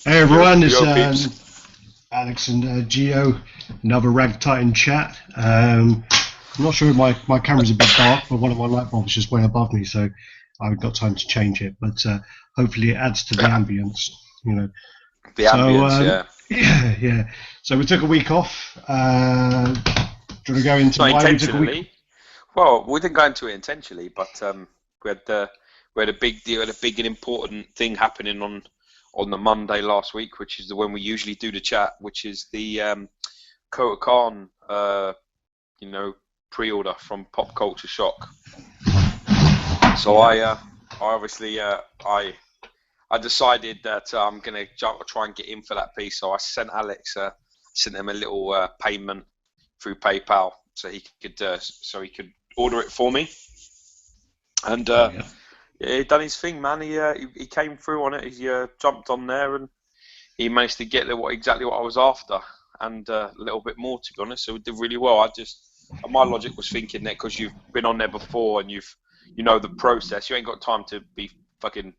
Hey everyone, it's Yo, peeps. Alex and Geo, another RaddTitan chat. I'm not sure if my camera's a bit dark, but one of my light bulbs just went above me, so I haven't got time to change it. But hopefully it adds to the ambience, you know. The So ambience, yeah. yeah, yeah. So we took a week off. Do you want to go into Not why we took a week off? intentionally. Well, we didn't go into it intentionally, but we had we had a big deal, had a big and important thing happening on the Monday last week, which is the when we usually do the chat, which is the Kota Khan, you know, pre-order from Pop Culture Shock. So Yeah. I obviously I decided that I'm gonna try and get in for that piece. So I sent Alex, sent him a little payment through PayPal, so he could order it for me. And Oh yeah. yeah, he done his thing, man. He came through on it. He jumped on there and he managed to get exactly what I was after and a little bit more, to be honest. So he did really well. My logic was thinking that because you've been on there before and you know the process, you ain't got time to be fucking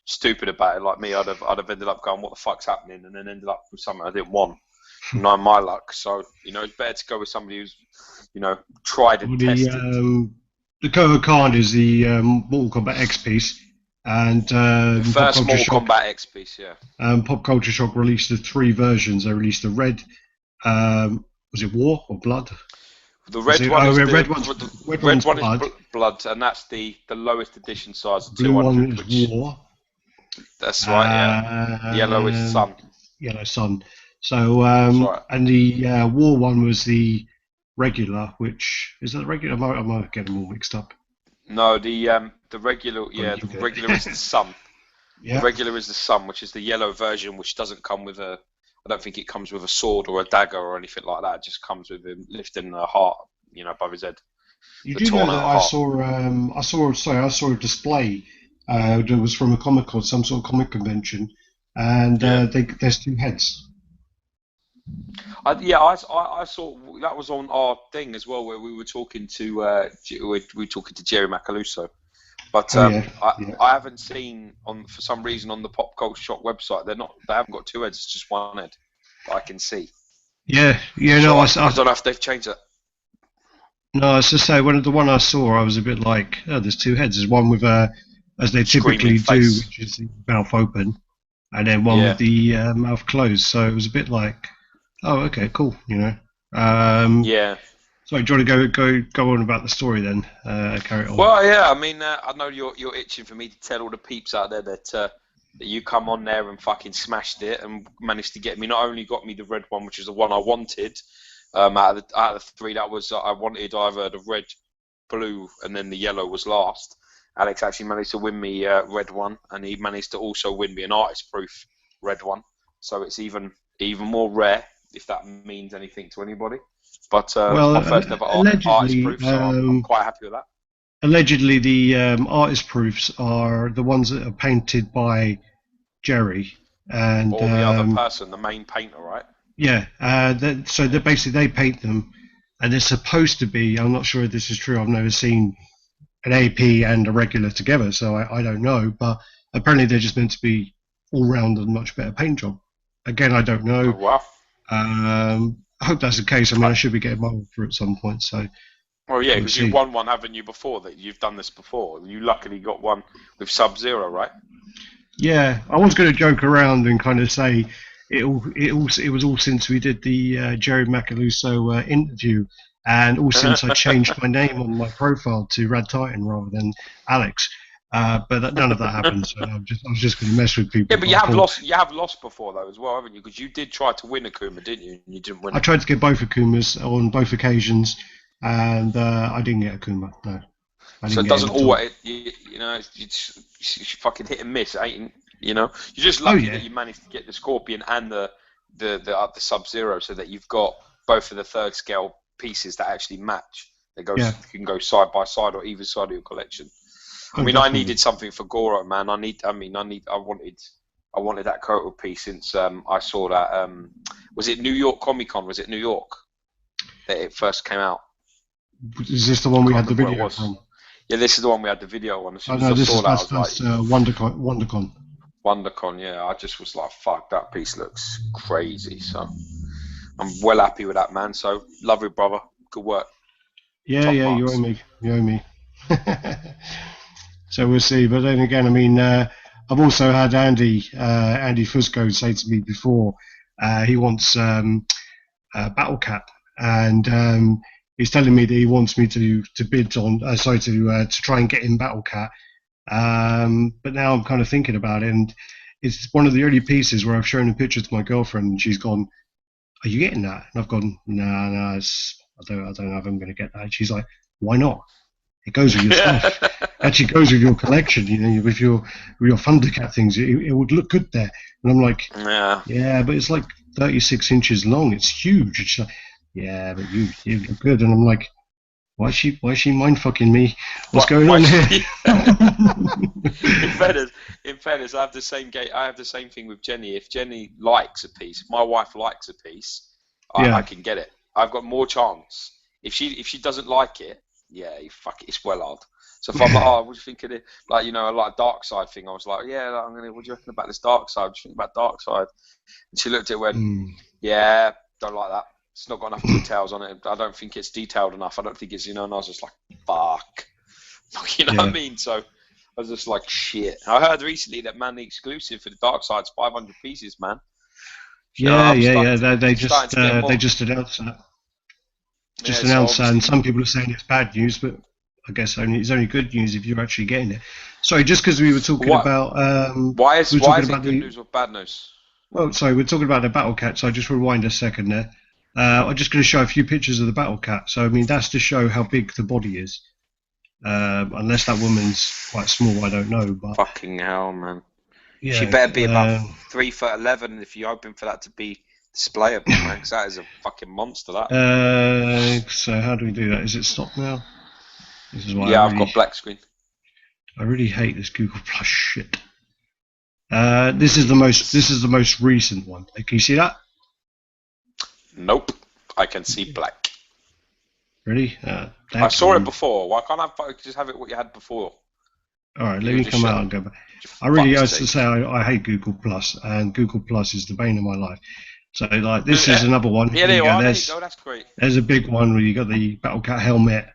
stupid about it like me. I'd have ended up going, what the fuck's happening, and then ended up with something I didn't want. Not my luck. So it's better to go with somebody who's tried Well, and tested. the Koho Khan is the Mortal Kombat X piece, and The Pop first Culture Mortal Shock. Kombat X piece, yeah. Pop Culture Shock released the three versions. They released the red, was it War or Blood? The Was red it? one Oh, is the the red red one's one is Blood. blood, and that's the lowest edition size The of blue one 200, is which War, that's right, yeah. Yellow is the and sun. Yellow Sun. So, That's right. and the War one was the regular, which is that the regular? Am I getting them all mixed up? No, the regular, Probably yeah, the forget. regular is the sun. The Yeah. regular is the sun, which is the yellow version, which doesn't come with a. I don't think it comes with a sword or a dagger or anything like that. It just comes with him lifting a heart, above his head, You the do know torn that out heart. I saw a display that was from a comic or some sort of comic convention, and Yeah. there's two heads. I saw that was on our thing as well, where we were talking to we were talking to Jerry Macaluso. But Oh yeah, yeah, I haven't seen on for some reason on the Pop Culture Shock website they haven't got two heads, it's just one head that I can see. yeah, yeah. So No, I don't know if they've changed that. no. I was just say one of the one I saw, I was a bit like, oh, there's two heads. There's one with as they Screaming typically do, face. which is the mouth open, and then one with Yeah, the mouth closed. So it was a bit like, oh, okay, cool. Um, yeah. sorry, do you want to go on about the story then? Carry it on. Well, yeah. I mean, I know you're itching for me to tell all the peeps out there that you come on there and fucking smashed it and managed to get me. Not only got me the red one, which is the one I wanted. Out of the three that was I wanted either the red, blue, and then the yellow was last. Alex actually managed to win me red one, and he managed to also win me an artist proof red one. So it's even more rare, if that means anything to anybody. But it's Well, my first ever artist allegedly, proof, so I'm quite happy with that. allegedly, the artist proofs are the ones that are painted by Jerry, and Or the other person, the main painter, right? yeah, so they basically they paint them, and they're supposed to be. I'm not sure if this is true. I've never seen an AP and a regular together, so I don't know. But apparently, they're just meant to be all round and much better paint job. Again, I don't know. Oh wow. I hope that's the case. I mean, I, I should be getting my order at some point, so well, yeah, we'll because you've see. won one, haven't you? Before that, you've done this before. You luckily got one with Sub Zero, right? Yeah, I was going to joke around and kind of say it was all since we did the Jerry Macaluso interview, and all since I changed my name on my profile to RaddTitan rather than Alex. None of that happened. So I was just going to mess with Yeah, people. but But I thought you have lost before though as well, haven't you? Because you did try to win Akuma, didn't you? And you didn't win I it. tried to get both Akumas on both occasions, and I didn't get Akuma. No, I So didn't it get him doesn't at all. always, it's fucking hit and miss, ain't? You're just Oh lucky that yeah, you managed to get the Scorpion and the Sub Zero, so that you've got both of the third scale pieces that actually match. They yeah. can go side by side or either side of your collection. I Oh mean, I definitely. needed something for Goro, man. I wanted that Koto piece since I saw that. Was it New York Comic Con? Was it New York that it first came out? Is this the I one we can't had the remember what it video was. from? Yeah, this is the one we had the video on. As Oh soon as no, I this saw is that, I that's was like, that's WonderCon. WonderCon. WonderCon, yeah. I just was like, fuck, that piece looks crazy. So I'm well happy with that, man. So love you, brother. Good work. Yeah, Top yeah, you owe marks. me. You owe me. So we'll see. But then again, I mean, I've also had Andy Fusco say to me before, he wants Battlecat, and he's telling me that he wants me to bid on, to try and get in Battlecat. But now I'm kind of thinking about it, and it's one of the early pieces where I've shown a picture to my girlfriend, and she's gone, "Are you getting that?" And I've gone, "No, no, I don't know if I'm going to get that." And she's like, "Why not? It goes with your stuff. It actually goes with your collection. You know, with your Thundercat things, it would look good there." And I'm like, Yeah. "Yeah, but it's like 36 inches long. It's huge." It's like, "Yeah, but you look good." And I'm like, why is she mind fucking me? What's going on here? In fairness, I have the same I have the same thing with Jenny. If Jenny likes a piece, if my wife likes a piece, I can get it. I've got more chance. If she doesn't like it, yeah, fuck it, it's well hard. So if I'm like, oh, what do you think of it? Like, you know, like a dark side thing, I was like, yeah, like, what do you reckon about this dark side? What do you think about dark side? And she looked at it and went, yeah, don't like that. It's not got enough details on it. I don't think it's detailed enough. I don't think it's, you know, and I was just like, fuck. You know what I mean? So I was just like, shit. I heard recently that, man, the exclusive for the dark side's 500 pieces, man. Yeah. They just announced that. Just announced that, and some people are saying it's bad news, but I guess it's only good news if you're actually getting it. Sorry, just because we were talking about why is it good news or bad news? Well, sorry, we're talking about the Battlecat, so I just rewind a second there. I'm just going to show a few pictures of the Battlecat. So I mean, that's to show how big the body is. Unless that woman's quite small, I don't know. But fucking hell, man. Yeah, she better be about 3'11" if you're hoping for that to be displayable, man. Because that is a fucking monster. That. So how do we do that? Is it stopped now? This is why. Yeah, I've got black screen. I really hate this Google Plus shit. This is the most recent one. Can you see that? Nope, I can see black. Really? I saw it before. Why can't I just have it what you had before? All right, let me come out and go back. I really used to say I hate Google Plus, and Google Plus is the bane of my life. So like this is another one. Yeah, there you go. That's great. There's a big one where you got the Battlecat helmet,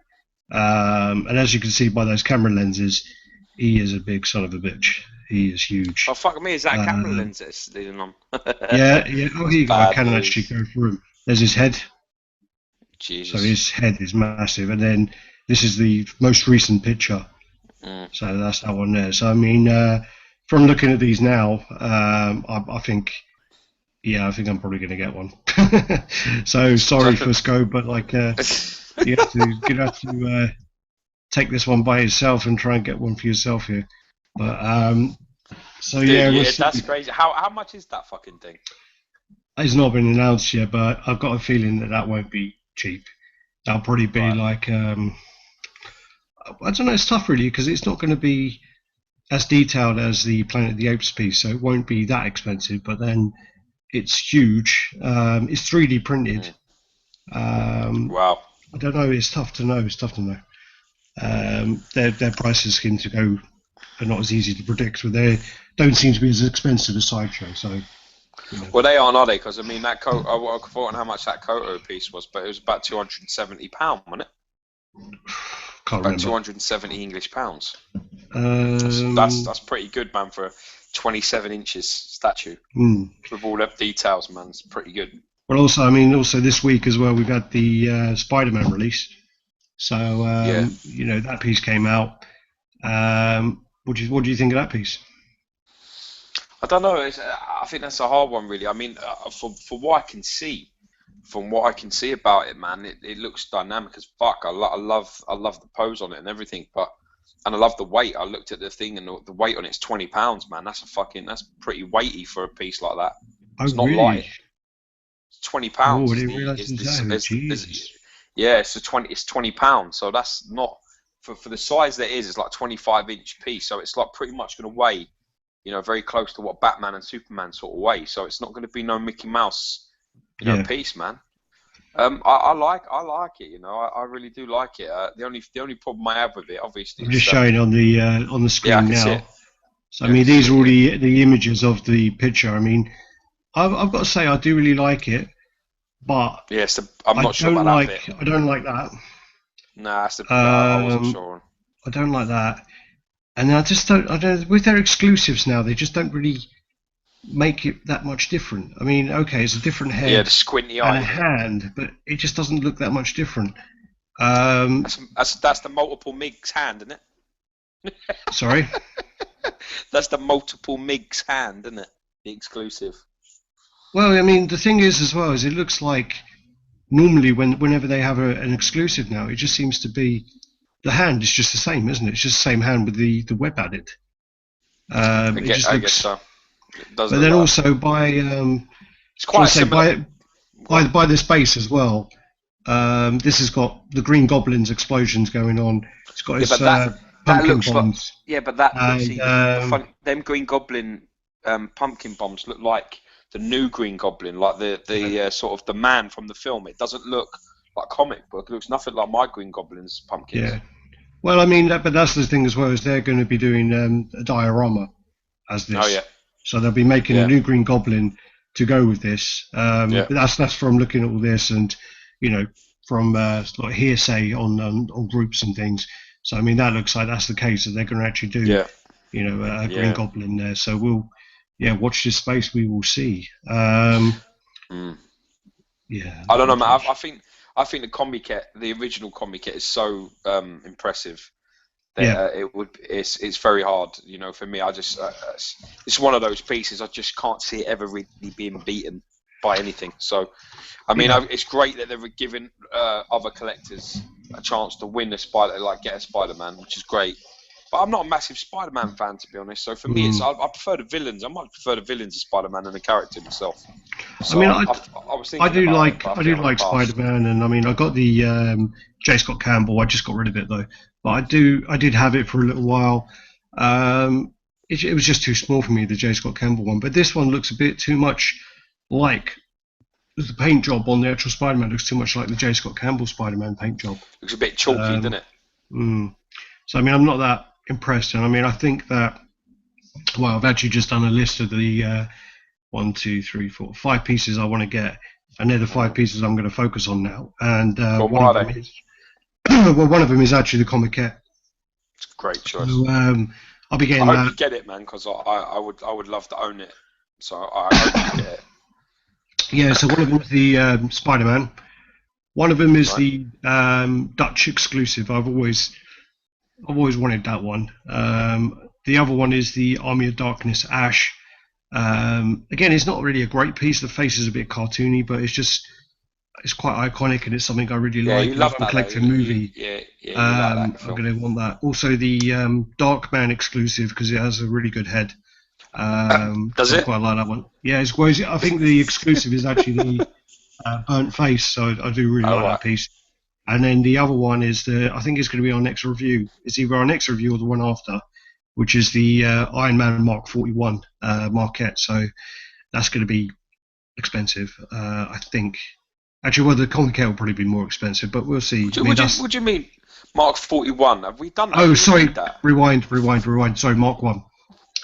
and as you can see by those camera lenses, he is a big son of a bitch. He is huge. Oh fuck me! Is that camera lens that's leading on? yeah. Oh, here you go. I can actually go through him. There's his head. Jesus. So his head is massive, and then this is the most recent picture. So that's that one there. So I mean, from looking at these now, I think I'm probably going to get one. So sorry, Fusco, but like you have to take this one by yourself and try and get one for yourself here. But so dude, that's crazy. How much is that fucking thing? It's not been announced yet, but I've got a feeling that won't be cheap. That'll probably be like I don't know. It's tough really because it's not going to be as detailed as the Planet of the Apes piece, so it won't be that expensive. But then it's huge. It's 3D printed. Wow. I don't know. It's tough to know. Their prices seem to go are not as easy to predict, but they don't seem to be as expensive as Sideshow. So. You know. Well, they aren't, are they? Because I mean, that coat. I've forgotten how much that Koto piece was, but it was about £270, wasn't it? Can't about remember. 270 English pounds. That's pretty good, man, for a 27 inches statue with all the details, man. It's pretty good. Well, also this week as well, we've had the Spider-Man release. So you know, that piece came out. What do you think of that piece? I don't know. I think that's a hard one, really. I mean, for what I can see, from what I can see about it, man, it looks dynamic as fuck. I love the pose on it and everything, and I love the weight. I looked at the thing and the weight on it's 20 pounds, man. That's pretty weighty for a piece like that. It's not light. It's 20 pounds. Oh, I didn't realise that. Yeah, it's 20 pounds. So that's not for the size that it is. It's like 25-inch piece. So it's like pretty much going to weigh, you know, very close to what Batman and Superman sort of weigh. So it's not going to be no Mickey Mouse, piece, man. I like it. You know, I really do like it. The only problem I have with it, obviously, I'm just showing on the screen now. So I mean, these are all the images of the picture. I mean, I've got to say I do really like it, but yes, I'm not sure about that bit. I don't like that. Nah, that's the bit I wasn't sure on. I don't like that, and I just don't. I don't. With their exclusives now, they just don't really make it that much different. I mean, okay, it's a different head, yeah, the squinty eye, and a hand, but it just doesn't look that much different. That's the multiple MIG's hand, isn't it? Sorry. That's the multiple MIG's hand, isn't it? The exclusive. Well, I mean, the thing is as well is it looks like normally whenever they have an exclusive now, it just seems to be the hand is just the same, isn't it? It's just the same hand with the web added. I guess so. But then also by it's quite similar. by the space as well. This has got the Green Goblin's explosions going on. It's got its pumpkin bombs. But them Green Goblin pumpkin bombs look like the new Green Goblin, like the sort of the man from the film. It doesn't look like comic book. It looks nothing like my Green Goblin's pumpkins. Yeah. Well, I mean, but that's the thing as well, is they're going to be doing a diorama as this. Oh yeah. So they'll be making a new Green Goblin to go with this. But that's from looking at all this and, you know, from like hearsay on groups and things. So I mean, that looks like that's the case, that they're going to actually do, you know, a Green Goblin there. So we'll, watch this space. We will see. Yeah. I don't know, man. I think the Comiket, the original Comiket, is so impressive. It's very hard, you know. For me, I just it's one of those pieces I just can't see it ever really being beaten by anything. So, I mean, it's great that they're giving other collectors a chance to win get a Spider-Man, which is great. But I'm not a massive Spider-Man fan, to be honest. So for me, I prefer the villains. I might prefer the villains of Spider-Man than the character himself. So I mean, I do like Spider-Man, and I mean, I got the J. Scott Campbell. I just got rid of it though. But I did have it for a little while. It was just too small for me, the J. Scott Campbell one. But this one looks a bit too much like the paint job on the actual Spider-Man. Looks too much like the J. Scott Campbell Spider-Man paint job. Looks a bit chalky, doesn't it? So I mean, I'm not that impressed, and I mean, I think that. Well, I've actually just done a list of the 1, 2, 3, 4, 5 pieces I want to get, and they're the 5 pieces I'm going to focus on now. And one of them is actually the Comiket. It's a great choice. So, I'll be getting I that. hope you get it, man, because I would love to own it. So I hope you get it. Yeah. So one of them is the Spider-Man. One of them is the Dutch exclusive. I've always wanted that one. The other one is the Army of Darkness Ash. Again, it's not really a great piece. The face is a bit cartoony, but it's quite iconic, and it's something I really like. You love that collecting movie. You like that I'm going to want that. Also, the Darkman exclusive, because it has a really good head. Does it? I quite like that one. Yeah, I think the exclusive is actually the burnt face, so I do really like that piece. And then the other one is I think it's going to be our next review. It's either our next review or the one after, which is the Iron Man Mark 41 Marquette. So that's going to be expensive, I think. Actually, well, the Comiket will probably be more expensive, but we'll see. What do you mean, Mark 41? Have we done that? Oh, sorry. Rewind. Sorry, Mark 1.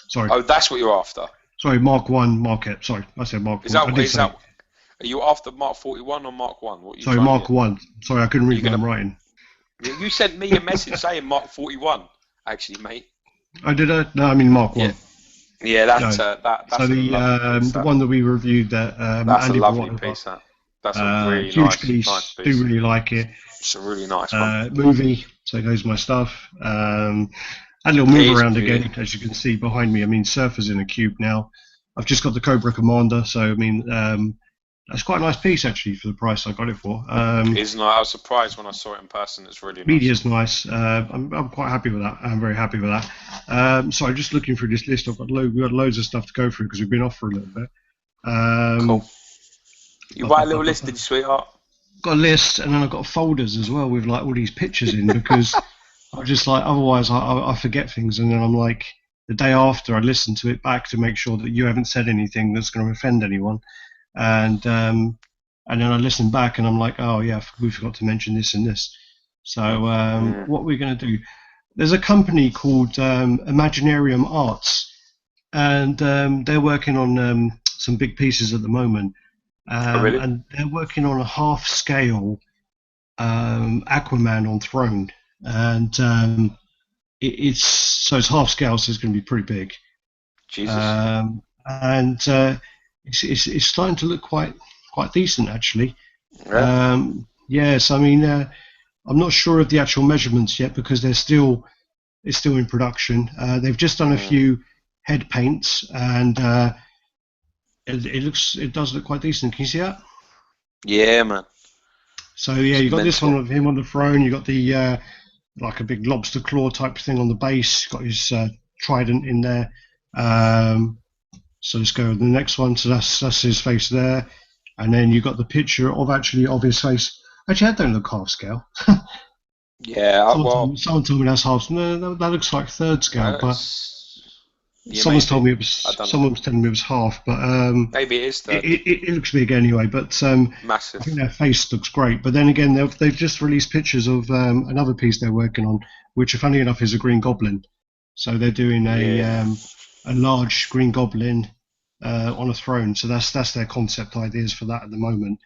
Sorry. Oh, that's what you're after. Sorry, Mark 1 Marquette. Sorry, I said Mark 1. Are you after Mark 41 or Mark 1? Sorry, Mark 1. Sorry, I couldn't read what I'm writing. You sent me a message saying Mark 41, actually, mate. I did no, I mean Mark 1. Yeah, that's so the one that we reviewed that that's Andy a lovely piece. That's a really huge nice piece. Do really like it. It's a really nice one. Movie, so goes my stuff. And a little move around again, as you can see behind me. I mean, Surfer's in a cube now. I've just got the Cobra Commander, so I mean, that's quite a nice piece actually for the price I got it for. Isn't it? I was surprised when I saw it in person. It's really nice. Media's nice. I'm quite happy with that. I'm very happy with that. So I'm just looking through this list. We've got loads of stuff to go through because we've been off for a little bit. Cool. You write a little list, did you, sweetheart? Got a list, and then I've got folders as well with like all these pictures in because I'm just like, otherwise I forget things, and then I'm like, the day after I listen to it back to make sure that you haven't said anything that's going to offend anyone, and then I listen back and I'm like, oh yeah, we forgot to mention this and this. So what we're going to do, there's a company called Imaginarium Arts, and they're working on some big pieces at the moment, Oh, really? and they're working on a half-scale Aquaman on Throne, and it's half scale, so it's going to be pretty big, Jesus. and it's starting to look quite decent actually. Yeah. Yes, I mean I'm not sure of the actual measurements yet because it's still in production. They've just done a few head paints, and it does look quite decent. Can you see that? Yeah, man. So yeah, It's you got this one mental. of him on the throne. You got the like a big lobster claw type thing on the base. Got his trident in there. Um, so let's go to the next one. So that's his face there, and then you got the picture of his face. Actually, that don't look half scale. Yeah. Well, Someone told me that's half. No, that looks like third scale. But yeah, maybe. I don't know. someone was telling me it was half. But Maybe it is third. it looks big anyway. But I Massive. think their face looks great. But then again, they've just released pictures of another piece they're working on, which, funny enough, is a Green Goblin. So they're doing Yeah. a large Green Goblin on a throne. So that's their concept ideas for that at the moment.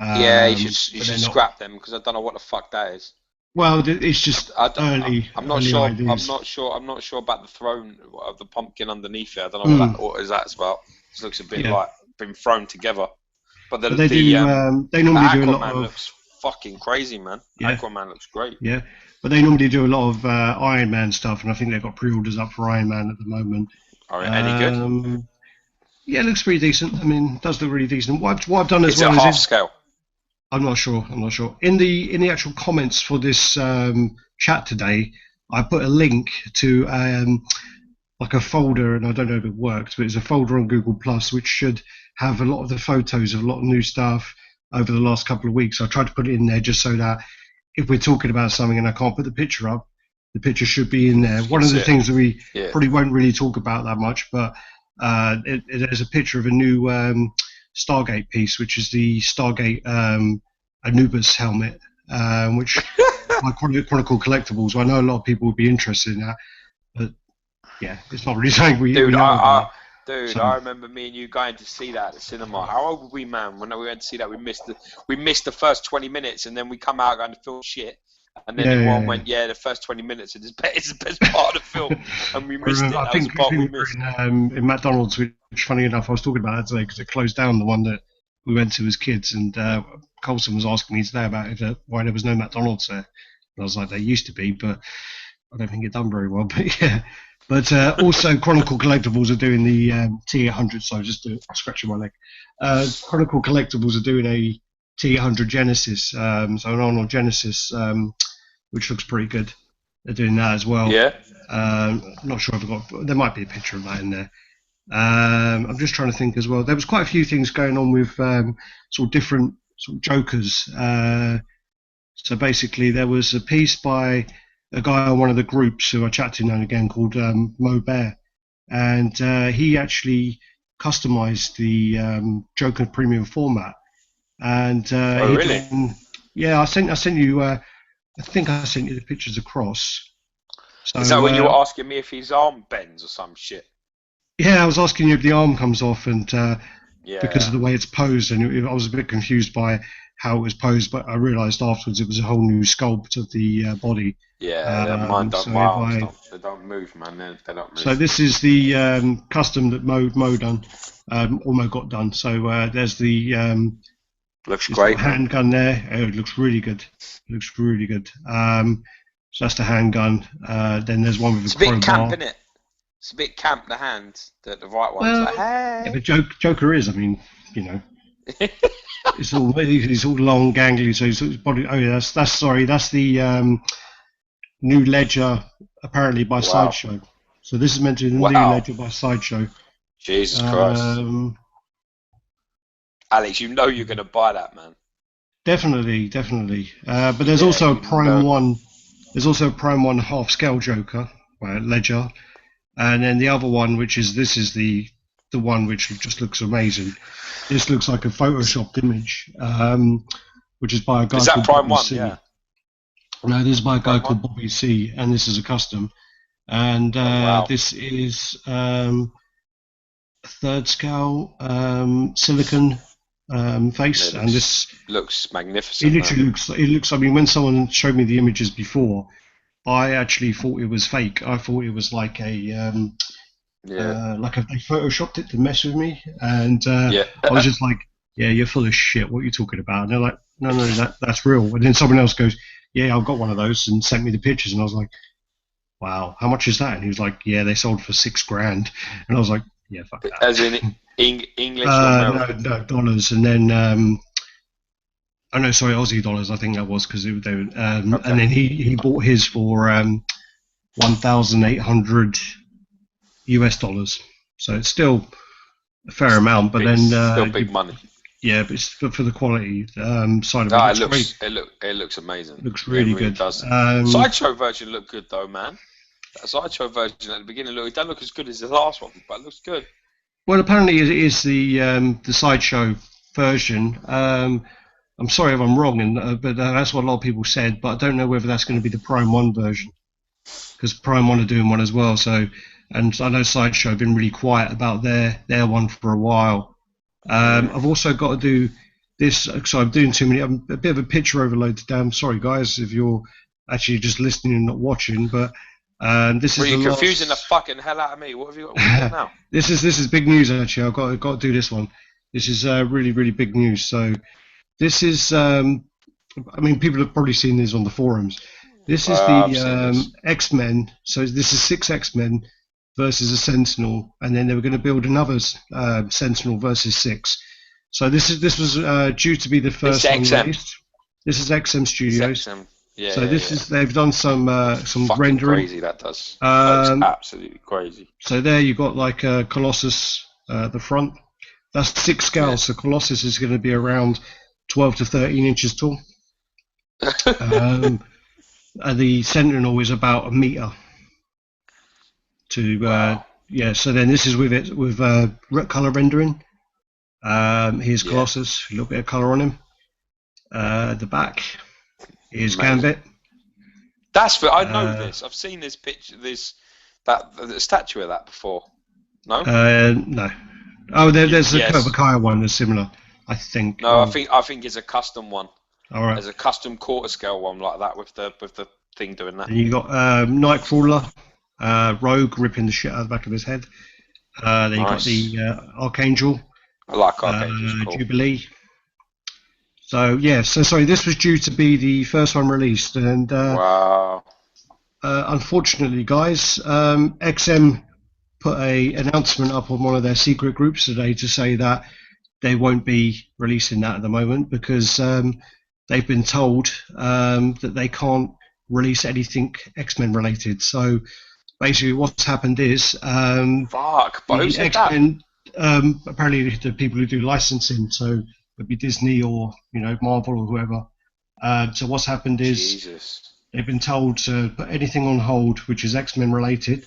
Yeah, you But should they're not. scrap them because I don't know what the fuck that is. Well, it's just I'm not early sure. ideas. I'm not sure about the throne of the pumpkin underneath it. I don't know what is that's about. This looks a bit Yeah, like been thrown together. But but they do. They normally do a lot Aquaman of. looks fucking crazy, man. Yeah, Aquaman looks great. yeah. But they normally do a lot of Iron Man stuff, and I think they've got pre-orders up for Iron Man at the moment. Are any good? Um, yeah, it looks pretty decent. I mean, it does look really decent. What I've done as Is it well half is scale? I'm not sure. I'm not sure. In the actual comments for this chat today, I put a link to like a folder, and I don't know if it worked, but it's a folder on Google Plus which should have a lot of the photos of a lot of new stuff over the last couple of weeks. I tried to put it in there just so that if we're talking about something and I can't put the picture up, the picture should be in there. You One can of see the it. things that we Yeah. probably won't really talk about that much, but there's a picture of a new Stargate piece, which is the Stargate Anubis helmet, which by Chronicle Collectibles. I know a lot of people would be interested in that, but yeah, it's not really something we Dude, know about. I So remember me and you going to see that at the cinema. How old were we, man? When we went to see that, we missed the first 20 minutes, and then we come out going to film shit. And then everyone yeah. went, yeah, the first 20 minutes is the best part of the film, and we missed it. I That was think the part we we were missed. in McDonald's, which, funny enough, I was talking about that today because it closed down the one that we went to as kids, and Colson was asking me today about why there was no McDonald's there. And I was like, there used to be, but I don't think it done very well. But yeah, but also Chronicle Collectibles are doing the T800. So scratching my leg. Chronicle Collectibles are doing a T800 Genesis, so an Arnold Genesis, which looks pretty good. They're doing that as well. Yeah. Not sure if I've got. There might be a picture of that in there. I'm just trying to think as well. There was quite a few things going on with sort of different sort of jokers. So basically, there was a piece by a guy on one of the groups who I chat to now and again called Mo Bear, and he actually customized the Joker Premium format. And Oh, really? yeah, I sent you. I think I sent you the pictures across. So Is that when you were asking me if his arm bends or some shit? yeah, I was asking you if the arm comes off, and because of Yeah. the way it's posed, and I was a bit confused by how it was posed, but I realised afterwards it was a whole new sculpt of the body. Yeah, mine don't. So My if arms I, don't. They don't move, man. They don't so move. this is the custom that Mo done, or Mo got done. So there's the Looks this little great, man. handgun there. Oh, it looks really good. It looks really good. So that's the handgun. Then there's one with It's a a bit camp, crowbar. innit? It's a bit camp. The hand, the right one's Well, like, yeah, hey. but Joker is. I mean, you know. It's all long, gangly. So his body. Oh yeah, that's sorry. That's the new ledger, apparently by Wow. Sideshow. So this is meant to be the new Wow. ledger by Sideshow. Jesus Christ. Um, Alex, you know you're going to buy that, man. definitely, definitely. But there's Yeah, also a you Prime know. One. There's also a Prime One half scale Joker, ledger, and then the other one, which is this is the one which just looks amazing. This looks like a photoshopped image, which is by a guy Is that called Prime Bobby 1? C. Yeah. No, this is by a guy Prime 1? called Bobby C, and this is a custom. And Oh, wow. this is third scale silicon face, It and this looks it magnificent, man. literally looks. It looks. I mean, when someone showed me the images before, I actually thought it was fake. I thought it was Yeah, like if they photoshopped it to mess with me, and yeah. I was just like, "Yeah, you're full of shit. What are you talking about?" And they're like, "No, no, that's real." And then someone else goes, "Yeah, I've got one of those," and sent me the pictures, and I was like, "Wow, how much is that?" And he was like, "Yeah, they sold for $6,000," and I was like, "Yeah, fuck As in that." English or No, American? no dollars, and then oh no, sorry, Aussie dollars. I think that was because they were, and Okay. then he bought his for 1,800 US dollars. So it's still a fair amount, but then Still big money. yeah, but it's for the quality side of it Ah, looks great. it looks amazing. It looks It really really good. does. Sideshow version looked good though, man. That Sideshow version at the beginning it don't look as good as the last one, but it looks good. Well, apparently it is the sideshow version. I'm sorry if I'm wrong, but that's what a lot of people said. But I don't know whether that's going to be the Prime One version because Prime One are doing one as well. So, and I know Sideshow have been really quiet about their one for a while. Mm. I've also got to do this. So I'm doing too many. I'm a bit of a picture overload today. I'm sorry, guys, if you're actually just listening and not watching. But this Well, is the you're confusing the last. fucking hell out of me. What have you got? What have you got now? This is big news. Actually, I've got to do this one. This is really big news. So this is. I mean, people have probably seen this on the forums. This is I've the seen this. X-Men. So this is 6 X-Men versus a Sentinel, and then they were going to build another Sentinel versus 6. So this was due to be the It's first one XM. released. This is XM It's Studios. XM. Yeah, So yeah, this yeah. is they've done some Fucking rendering. crazy that does. Looks Um, absolutely crazy. so there you got like a Colossus at the front. That's 6 scale. Yeah. So Colossus is going to be around 12 to 13 inches tall. Um, the Sentinel is about a meter. To Wow. yeah, so then this is with it with color rendering. Here's Yeah. Colossus, a little bit of color on him. The back. Here's Amazing. Gambit. I know Uh, this. I've seen this picture, that the statue of that before. No. no. Oh, there's a Yes. Kaya one that's similar, I think. No. Oh, I think it's a custom one. all right. There's a custom quarter scale one like that with the thing doing that. Then you got Nightcrawler, Rogue ripping the shit out of the back of his head. Then you got Nice. the Archangel, I like Archangel's cool. Jubilee. So yeah, so sorry, this was due to be the first one released, and Wow. unfortunately, guys, XM put a announcement up on one of their secret groups today to say that they won't be releasing that at the moment because they've been told that they can't release anything X-Men related. So basically, what's happened is Fuck. But who the said that? X-Men, apparently the people who do licensing, so it'd be Disney or Marvel or whoever. So what's happened is Jesus. they've been told to put anything on hold which is X-Men related.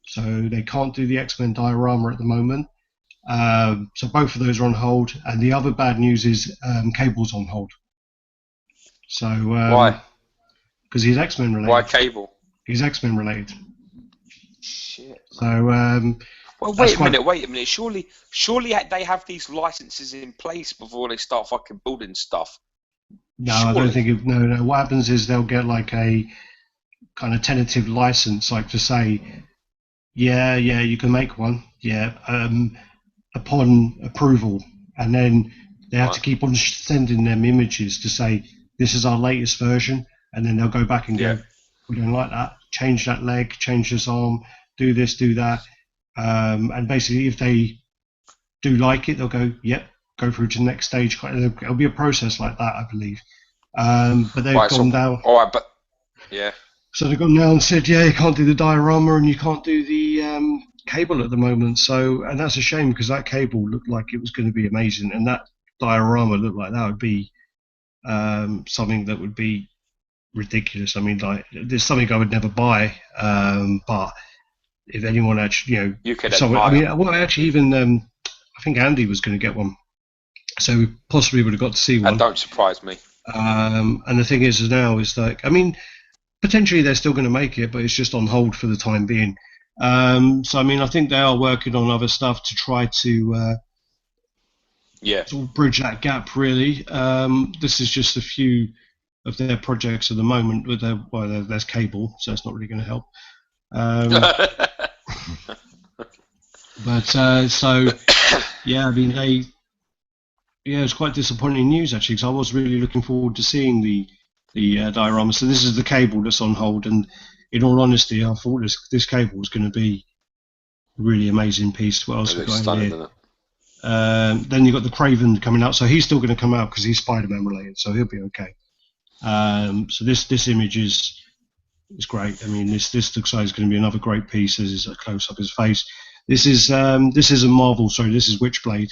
So they can't do the X-Men diorama at the moment. So both of those are on hold. And the other bad news is Cable's on hold. So Why? because he's X-Men Why related. Cable? He's X-Men related. Shit. So Well, that's quite. wait a minute. Surely they have these licenses in place before they start fucking building stuff. No, I don't Surely. think it. No, no. What happens is they'll get like a kind of tentative license, like to say, yeah, you can make one, yeah, upon approval, and then they have to Right. keep on sending them images to say this is our latest version, and then they'll go back and Yeah. go, we don't like that, change that leg, change this arm, do this, do that, and basically if they do like it, they'll go, yep, go through to the next stage. It'll be a process like that, I believe. But they've Right. gone So, down. all right, but yeah. So they've gone down and said, yeah, you can't do the diorama and you can't do the cable at the moment. So, and that's a shame because that cable looked like it was going to be amazing, and that diorama looked like that would be something that would be ridiculous. I mean, like there's something I would never buy, but if anyone actually, You could someone, I admire. mean, well, actually, even I think Andy was going to get one, so we possibly would have got to see That one. don't surprise me. And the thing is now is like, I mean, potentially they're still going to make it, but it's just on hold for the time being. So I mean, I think they are working on other stuff to try to sort of bridge that gap. Really, this is just a few of their projects at the moment. With there's cable, so it's not really going to help. But so yeah, I mean it's quite disappointing news actually, because I was really looking forward to seeing the diorama. So this is the cable that's on hold, and in all honesty, I thought this cable was going to be a really amazing piece. What else we got in here? Then you've got the Craven coming out, so he's still going to come out because he's Spider-Man related, so he'll be okay. So this image is great. I mean, this looks like it's going to be another great piece. This is a close up of his face. This is a Marvel. Sorry, this is Witchblade.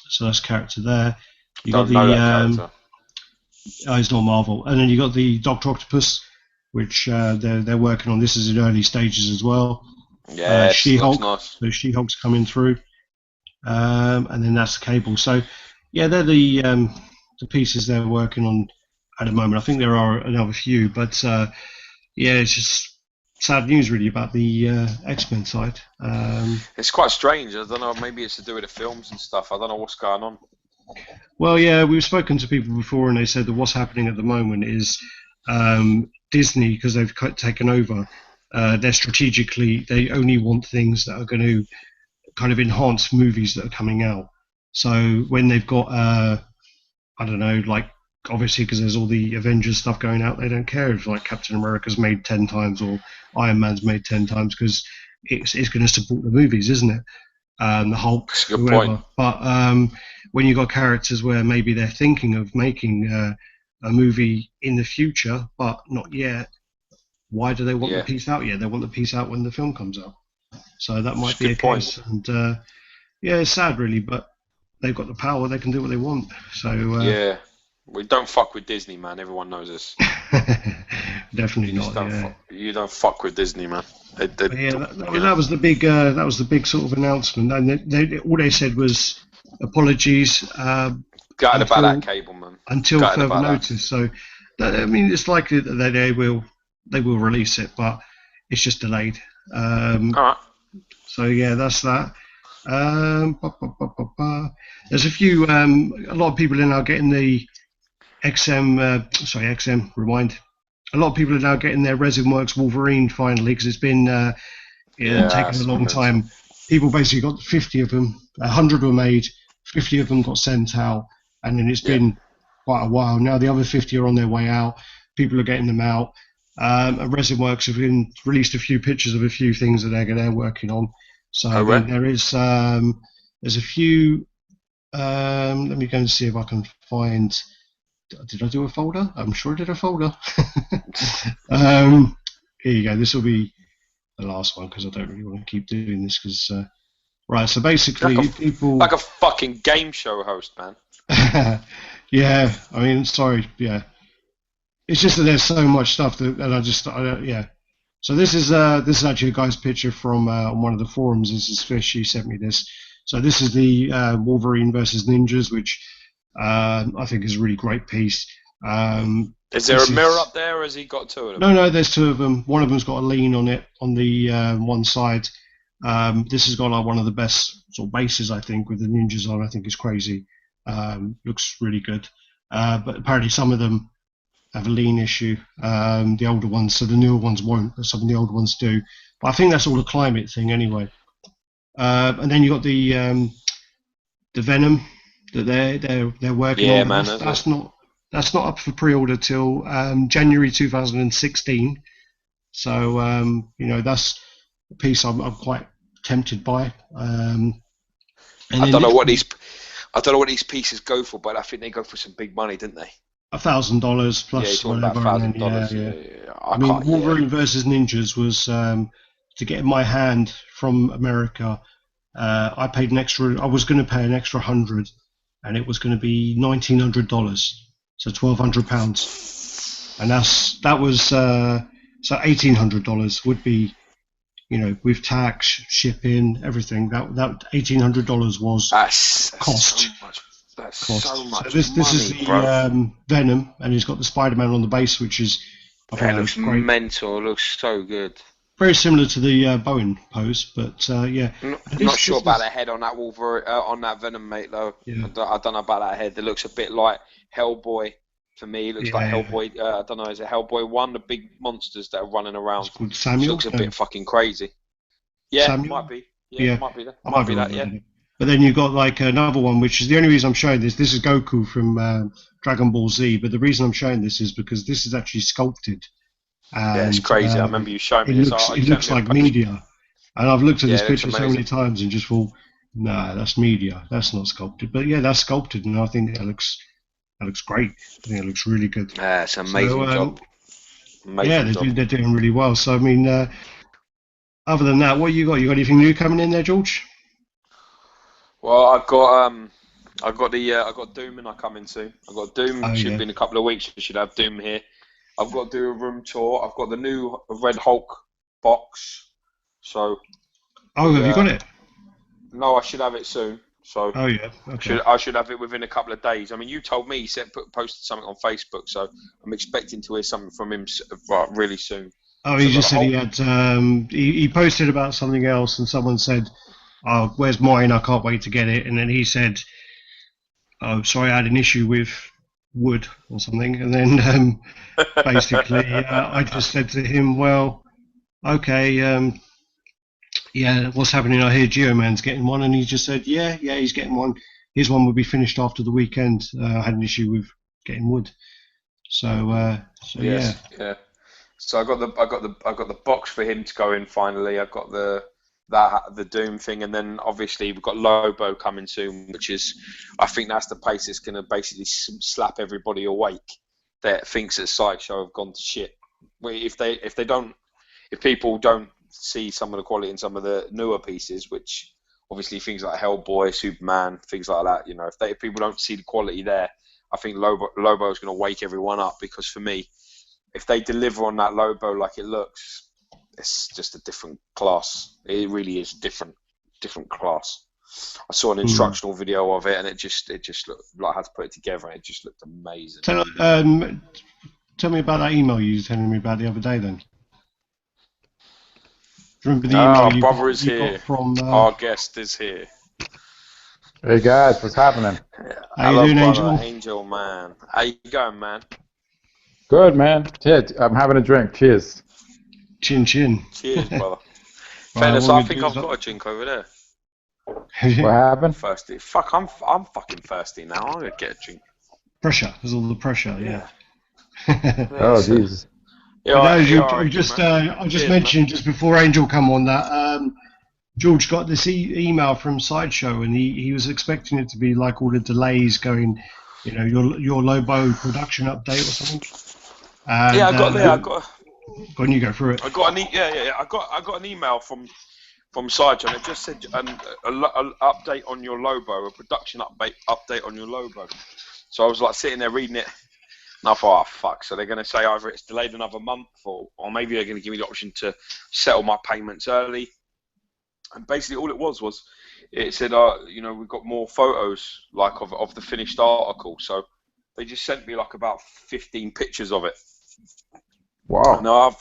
So that's character there. You got the it's not Marvel, and then you got the Doctor Octopus, which they're working on. This is in early stages as well. Yeah, She-Hulk. Nice. So She-Hulk's coming through, and then that's the cable. So yeah, they're the pieces they're working on at the moment. I think there are another few, but yeah, it's just sad news really about the X-Men side. It's quite strange. I don't know. Maybe it's to do with the films and stuff. I don't know what's going on. Well, yeah, we've spoken to people before, and they said that what's happening at the moment is Disney, because they've taken over. They're strategically, they only want things that are going to kind of enhance movies that are coming out. So when they've got, I don't know, like obviously because there's all the Avengers stuff going out, they don't care if like Captain America's made 10 times or Iron Man's made 10 times because it's going to support the movies, isn't it? The Hulk, That's a good whoever. point. But when you've got characters where maybe they're thinking of making a movie in the future, but not yet, why do they want the piece out yet? They want the piece out when the film comes out. So that might be a case. And yeah, it's sad really, but they've got the power, they can do what they want. So yeah. We don't fuck with Disney, man. Everyone knows this. Definitely not. You don't fuck with Disney, man. That was the big sort of announcement, and all they said was apologies. Gutted about that cable, man. Until further notice. So, I mean, it's likely that they will release it, but it's just delayed. All right. So yeah, that's that. There's a few. A lot of people are now getting the XM. Rewind. A lot of people are now getting their Resin Works Wolverine finally, because it's been taking a long time. People basically got 50 of them. 100 were made. 50 of them got sent out, and then it's been quite a while. Now the other 50 are on their way out. People are getting them out. And Resin Works have released a few pictures of a few things that they're working on. So there is there's a few. Let me go and see if I can find. Did I do a folder? I'm sure I did a folder. Here you go. This will be the last one because I don't really want to keep doing this. Because right, so basically, people like a fucking game show host, man. Yeah, I mean, sorry, yeah. It's just that there's so much stuff that, and yeah. So this is actually a guy's picture from on one of the forums. This is Fish. He sent me this. So this is the Wolverine versus Ninjas, which I think is a really great piece. Is there a mirror up there, or has he got two of them? No, there's two of them. One of them's got a lean on it on the one side. This has got like one of the best sort of bases, I think, with the ninjas on. I think it's crazy. Looks really good. But apparently some of them have a lean issue. The older ones, so the newer ones won't, but some of the older ones do. But I think that's all a climate thing anyway. And then you got the Venom that they're working on. Man, that's not up for pre-order till January 2016. So that's a piece I'm quite tempted by. I don't know what these pieces go for, but I think they go for some big money, didn't they? $1,000 plus whatever. $1,000. I mean, Wolverine versus Ninjas was to get in my hand from America. I paid an extra. I was going to pay an extra $100, and it was going to be $1,900, so £1,200, and that was so $1,800 would be, with tax, shipping, everything. That $1,800 was cost. So much. That's cost. So much. So this is the Venom, and he's got the Spider-Man on the base, which is it looks great. Mental. It looks so good. very similar to the Bowen pose, but yeah. Not sure about the head on that on that Venom, mate. Though Yeah. I don't know about that head. It looks a bit like Hellboy. For me, it looks like Hellboy. I don't know. Is it Hellboy 1? The big monsters that are running around. It's called Samuel. Looks a bit fucking crazy. Yeah, Samuel? might be. Yeah, might be that. I might be that. Yeah. But then you've got like another one, which is the only reason I'm showing this. This is Goku from Dragon Ball Z, but the reason I'm showing this is because this is actually sculpted. And, yeah, it's crazy. I remember you showing me this. It looks like media. And I've looked at this picture so many times and just thought, nah, that's media. That's not sculpted. But yeah, that's sculpted, and I think that looks great. I think it looks really good. Yeah, it's an amazing job. Amazing they're doing really well. So I mean, other than that, what you got? You got anything new coming in there, George? Well, I've got Doom and I coming soon. I've got Doom. Should be in a couple of weeks. We should have Doom here. I've got to do a room tour. I've got the new Red Hulk box. So. Oh, have you got it? No, I should have it soon. So. Oh yeah. Okay. I should have it within a couple of days. I mean, you told me he posted something on Facebook, so I'm expecting to hear something from him really soon. Oh, he just said he had. He posted about something else, and someone said, "Oh, where's mine? I can't wait to get it." And then he said, "Oh, sorry, I had an issue with wood or something." And then basically, I just said to him, "Well, okay, yeah, what's happening? I hear Geoman's getting one," and he just said, "Yeah, he's getting one. His one will be finished after the weekend. I had an issue with getting wood, so yes, yeah." So I got the box for him to go in finally. I've got the Doom thing, and then obviously we've got Lobo coming soon, which is, I think that's the place that's going to basically slap everybody awake that thinks that Sideshow have gone to shit. If people don't see some of the quality in some of the newer pieces, which obviously things like Hellboy, Superman, things like that, you know, if people don't see the quality there, I think Lobo is going to wake everyone up, because for me, if they deliver on that Lobo like it looks, it's just a different class. It really is different class. I saw an instructional video of it, and it just looked like I had to put it together, and it just looked amazing. Tell me about that email you were telling me about the other day, then. Remember the email our brother is here. From, our guest is here. Hey guys, what's happening? How you doing, Angel? Angel, man. How you going, man? Good, man. Cheers. I'm having a drink. Cheers. Chin chin. Cheers, brother. Fairness, I think I've got a drink over there. What happened? Thirsty. Fuck, I'm fucking thirsty now. I'm gonna get a drink. Pressure. There's all the pressure. Yeah. Oh, Jesus. Yeah, I just mentioned just before Angel come on that George got this email from Sideshow, and he was expecting it to be like all the delays going, you know, your Lobo production update or something. And, I got. Go on, you go through it. I got an email from Sideshow, and it just said an update on your Lobo, a production update on your Lobo. So I was like sitting there reading it, and I thought, oh fuck. So they're going to say either it's delayed another month, or maybe they're going to give me the option to settle my payments early. And basically all it was it said, you know, we've got more photos like of the finished article. So they just sent me like about 15 pictures of it. Wow. No,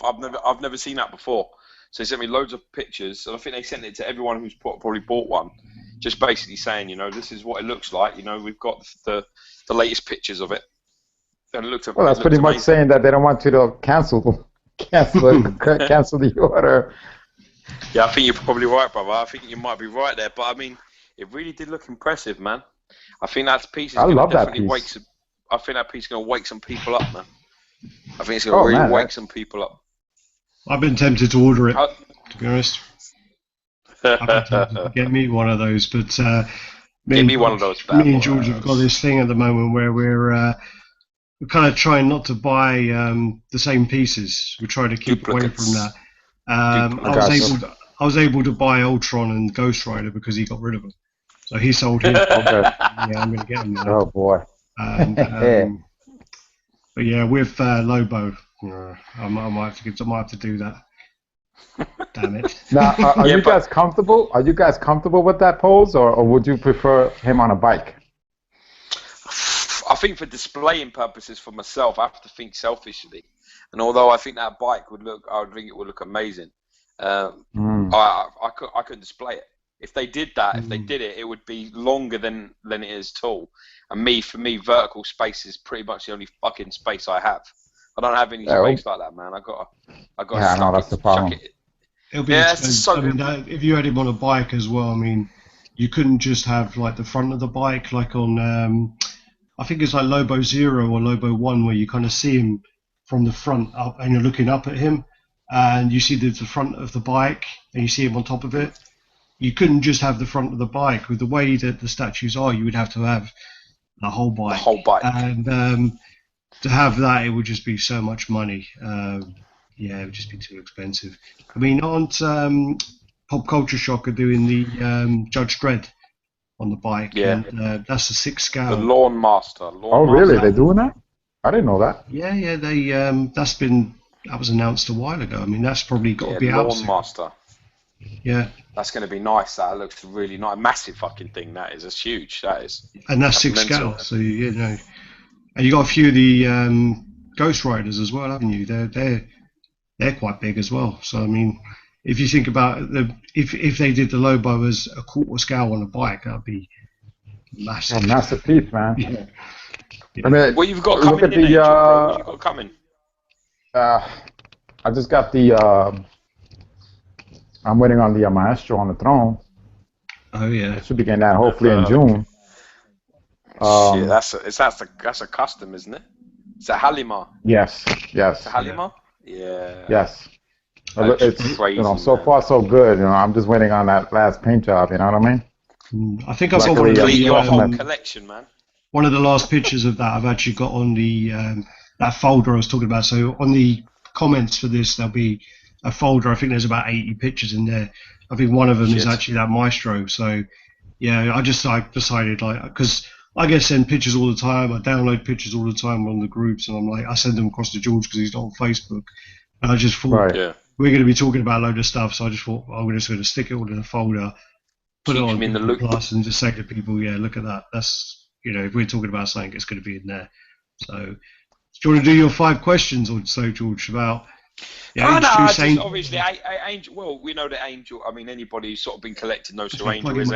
I've never seen that before. So they sent me loads of pictures, and I think they sent it to everyone who's probably bought one, just basically saying, you know, this is what it looks like. You know, we've got the latest pictures of it. And it looked. Well, that's pretty much saying that they don't want you to cancel the order. Yeah, I think you're probably right, brother. I think you might be right there, but I mean, it really did look impressive, man. I think that piece is going to definitely wake some. I think that piece is going to wake some people up, man. I think it's going to really wake some people up. I've been tempted to order it, to be honest. I've been tempted to get me one of those, but me and George have got this thing at the moment where we're kind of trying not to buy the same pieces. We're trying to keep away from that. I was able to buy Ultron and Ghost Rider because he got rid of them. So he sold his. Yeah, I'm going to get them now. Oh boy. But yeah, with Lobo, I might have to do that. Damn it. Now, are you guys comfortable? Are you guys comfortable with that pose, or would you prefer him on a bike? I think for displaying purposes for myself, I have to think selfishly. And although I think that bike would look, I would think it would look amazing. I couldn't display it. If they did that, if they did it, it would be longer than it is tall. And for me, vertical space is pretty much the only fucking space I have. I don't have any space like that, man. I got yeah, no, that's the problem. It'll be expensive. I mean, if you had him on a bike as well, I mean, you couldn't just have like the front of the bike, like on, I think it's like Lobo 0 or Lobo 1, where you kind of see him from the front up, and you're looking up at him, and you see the front of the bike, and you see him on top of it. You couldn't just have the front of the bike. With the way that the statues are, you would have to have the whole bike. The whole bike. And to have that, it would just be so much money. Yeah, it would just be too expensive. I mean, aren't Pop Culture Shock are doing the Judge Dredd on the bike? Yeah. And, that's a 6 scale. The Lawn Master. Oh, really? They're doing that? I didn't know that. Yeah. They that was announced a while ago. I mean, that's probably got to be out soon. Lawn Master. Yeah. That's going to be nice. That looks really nice. Massive fucking thing. That is. It's huge. That is. And that's 6 scale. So you know, and you got a few of the Ghost Riders as well, haven't you? They're quite big as well. So I mean, if you think about if they did the Lobo as a 1/4 scale on a bike, that'd be massive. A massive piece, man. Yeah. I mean, what you've got coming in, Angel, bro? What you got coming? I just got the. I'm waiting on the Maestro on the throne. Oh yeah. I should be getting that hopefully in June. Shit, that's a custom, isn't it? It's a Halima. Yes. It's a Halima. Yeah. Yes. That's It's crazy, so man. far so good. I'm just waiting on that last paint job. You know what I mean? I think I've got Complete your whole collection, man. one of the last pictures of that I've actually got on the that folder I was talking about. So on the comments for this, there'll be a folder. I think there's about 80 pictures in there. I think one of them is actually that Maestro. So yeah, I decided because I get sent pictures all the time. I download pictures all the time on the groups, and I'm like, I send them across to George because he's not on Facebook. And I just thought we're going to be talking about a load of stuff, so I just thought I'm just going to stick it all in a folder, put it on in the loop, plus, and just say to people, yeah, look at that. That's if we're talking about something, it's going to be in there. So, do you want to do your 5 questions or so, George, about? Obviously, Angel. Well, we know that Angel. I mean, anybody who's sort of been collecting knows who Angel is.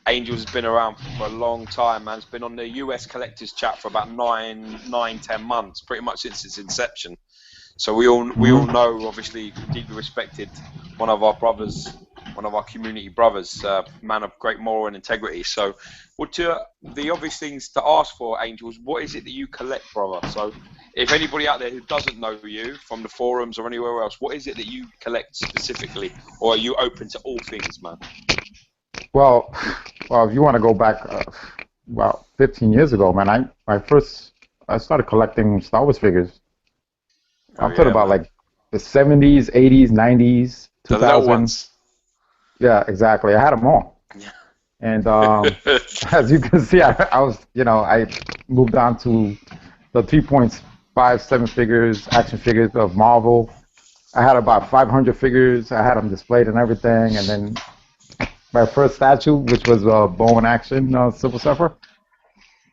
Angel's been around for a long time, man. He's been on the US Collectors Chat for about 10 months, pretty much since its inception. So we all know, obviously, deeply respected, one of our community brothers, man of great moral and integrity. So, the obvious things to ask for, Angel, is what is it that you collect, brother? So, if anybody out there who doesn't know you from the forums or anywhere else, what is it that you collect specifically, or are you open to all things, man? Well, if you want to go back about 15 years ago, man, I started collecting Star Wars figures. I'm talking about like the 70s, 80s, 90s, 2000s. Yeah, exactly. I had them all. Yeah. And as you can see, I moved on to the 3.57 figures, action figures of Marvel. I had about 500 figures. I had them displayed and everything. And then my first statue, which was Bow and Action Silver Surfer,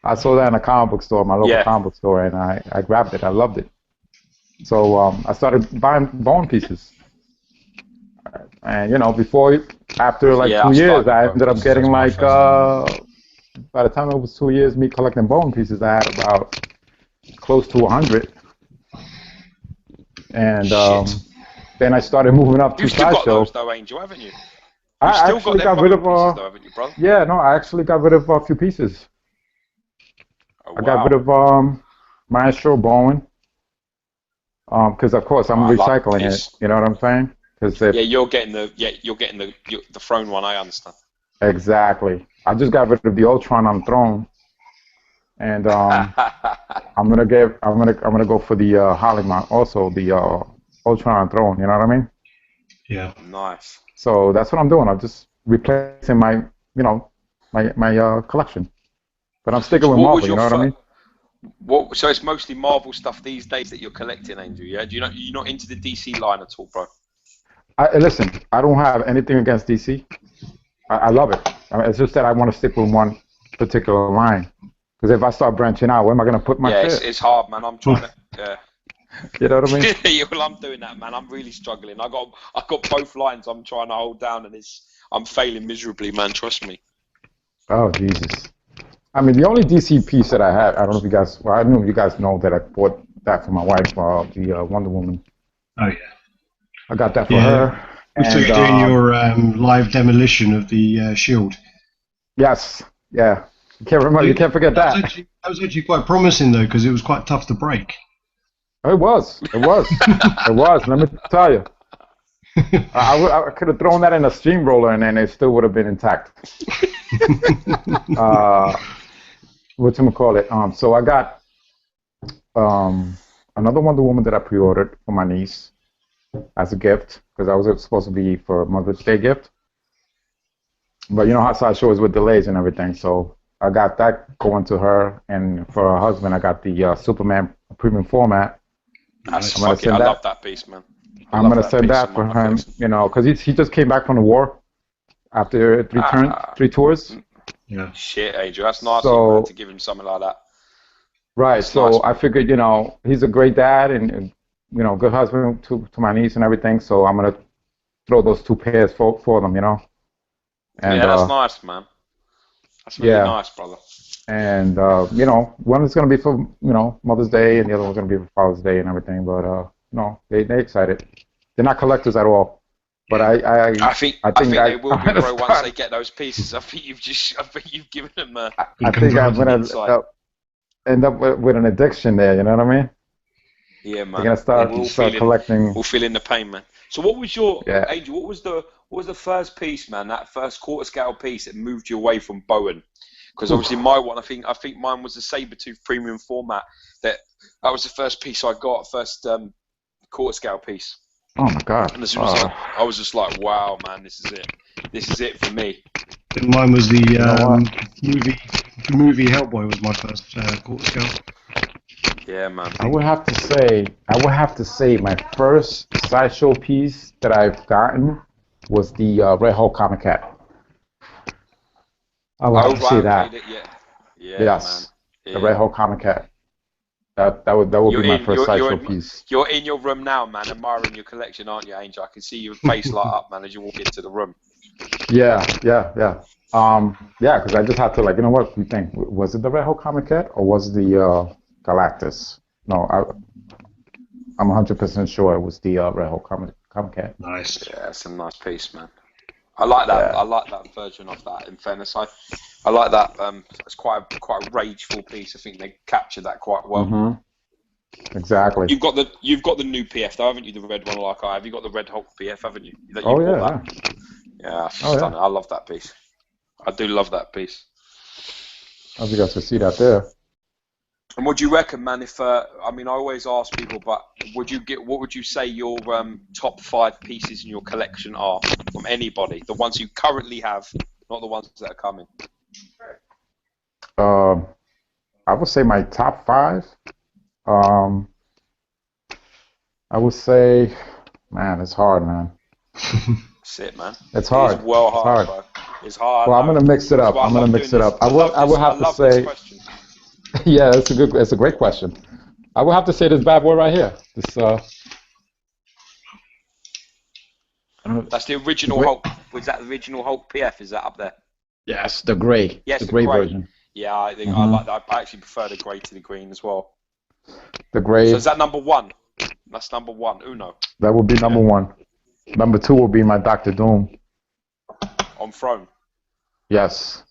I saw that in a comic book store, my local comic book store, and I grabbed it. I loved it. So I started buying bone pieces. And, after like 2 years, I ended up getting like, by the time it was 2 years, me collecting bone pieces, I had about close to 100. And then I started moving up to Sideshow. You've still got those though, Angel, haven't you? I actually got rid of pieces, though, haven't you, brother? Yeah, no, I actually got rid of a few pieces. Oh, I got rid of Maestro Bowen, because of course I'm recycling it. You know what I'm saying? You're getting the throne one. I understand. Exactly. I just got rid of the Ultron on throne, and I'm gonna go for the Hollyman, also the Ultron on throne. You know what I mean? Yeah. Nice. So that's what I'm doing. I'm just replacing my collection. But I'm sticking with Marvel, you know what I mean? So it's mostly Marvel stuff these days that you're collecting, Angel, yeah? You're not into the DC line at all, bro? Listen, I don't have anything against DC. I love it. It's just that I want to stick with one particular line. Because if I start branching out, where am I going to put my shit? It's hard, man. I'm trying to... You know what I mean? Yeah, well, I'm doing that, man. I'm really struggling. I got both lines I'm trying to hold down, and I'm failing miserably, man. Trust me. Oh Jesus! I mean, the only DC piece that I had, I don't know if you guys, well, I don't know if you guys know that I bought that for my wife, the Wonder Woman. Oh yeah. I got that for Yeah. her. So And you're doing your live demolition of the shield. yes, yeah. You can't remember. You can't forget that. That was actually quite promising though, because it was quite tough to break. It was. It was. Let me tell you. I could have thrown that in a steamroller and then it still would have been intact. Whatchamacallit? So I got another Wonder Woman that I pre-ordered for my niece as a gift because I was supposed to be for Mother's Day gift. But you know how Sideshow is with delays and everything, so I got that going to her, and for her husband, I got the Superman premium format. That's fucking, I love that piece, man. I'm gonna send that for him, you know, because he just came back from the war after three tours. Yeah. Shit, Angel, that's nice of you to give him something like that. Right. That's so nice, I figured, you know, he's a great dad and you know, good husband to my niece and everything. So I'm gonna throw those two pairs for them, you know. And, yeah, that's nice, man. That's really nice, brother. And you know, one is gonna be for Mother's Day, and the other one's gonna be for Father's Day and everything. But no, they're excited. They're not collectors at all. But I think they will be, bro. Once they get those pieces, I think you've given them a. I think I'm gonna end up with an addiction there. You know what I mean? Yeah, man. They're gonna start collecting. We'll feel in the pain, man. So what was your Angel? What was the first piece, man? That first quarter scale piece that moved you away from Bowen? Because obviously my one, I think mine was the Sabretooth premium format. That was the first piece I got, first quarter scale piece. Oh my god! And as soon as I was just like, wow, man, this is it. This is it for me. And mine was the movie Hellboy was my first quarter scale. Yeah, man. I would have to say my first Sideshow piece that I've gotten was the Red Hulk Comic Cat. I would have to say that. Yeah, yes, man. The Red Hulk Comic Cat. That would be my first Sideshow piece. You're in your room now, man, admiring your collection, aren't you, Angel? I can see your face light up, man, as you walk into the room. Yeah. Because I just had to, like, you know what? We think, was it the Red Hulk Comic Cat or was it the Galactus? No, I'm 100% sure it was the Red Hulk Comic Cat. Nice. Yeah, it's a nice piece, man. I like that. Yeah. I like that version of that. In fairness, I like that. It's quite a rageful piece. I think they captured that quite well. Mm-hmm. Exactly. You've got the new PF though, haven't you? The red one, like I have. You got the Red Hulk PF, haven't you? Yeah, stunning. I love that piece. I do love that piece. I think you guys can see that there. And what do you reckon, man? If I always ask people, but what would you say your top 5 pieces in your collection are from anybody? The ones you currently have, not the ones that are coming. I would say my top 5. I would say, man, it's hard, man. That's it, man. It's hard. It's well hard, bro. It's hard. Well, I'm gonna mix it up. I would have to say. Yeah, it's a great question. I would have to say this bad boy right here. That's the original Hulk. Was that the original Hulk PF? Is that up there? Yes, the gray. Yes, the gray version. Yeah, I think I like that. I actually prefer the grey to the green as well. The grey. So is that number 1? That's number 1. Uno. That would be number 1. Number 2 will be my Dr. Doom. On throne. Yes.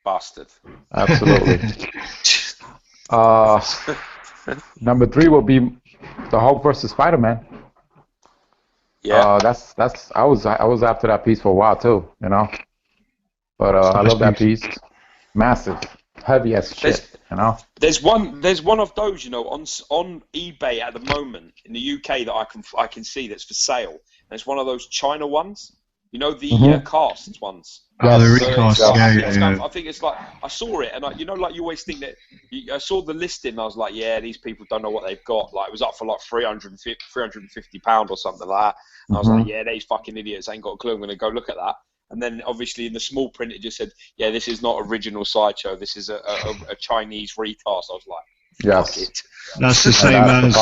Bastard. Absolutely. Number 3 will be the Hulk versus Spider-Man. Yeah. I was after that piece for a while too, you know. But I love that piece. Massive, heavy as shit, you know. There's one of those, you know, on eBay at the moment in the UK that I can see that's for sale. And it's one of those China ones. You know, the cast ones. Oh, the recast, yeah. I think it's like, I saw it, and you always think that, I saw the listing, and I was like, yeah, these people don't know what they've got. Like, it was up for like £350 or something like that. And I was like, yeah, these fucking idiots ain't got a clue. I'm going to go look at that. And then, obviously, in the small print, it just said, yeah, this is not original Sideshow. This is a Chinese recast. I was like, Yes. That's the same as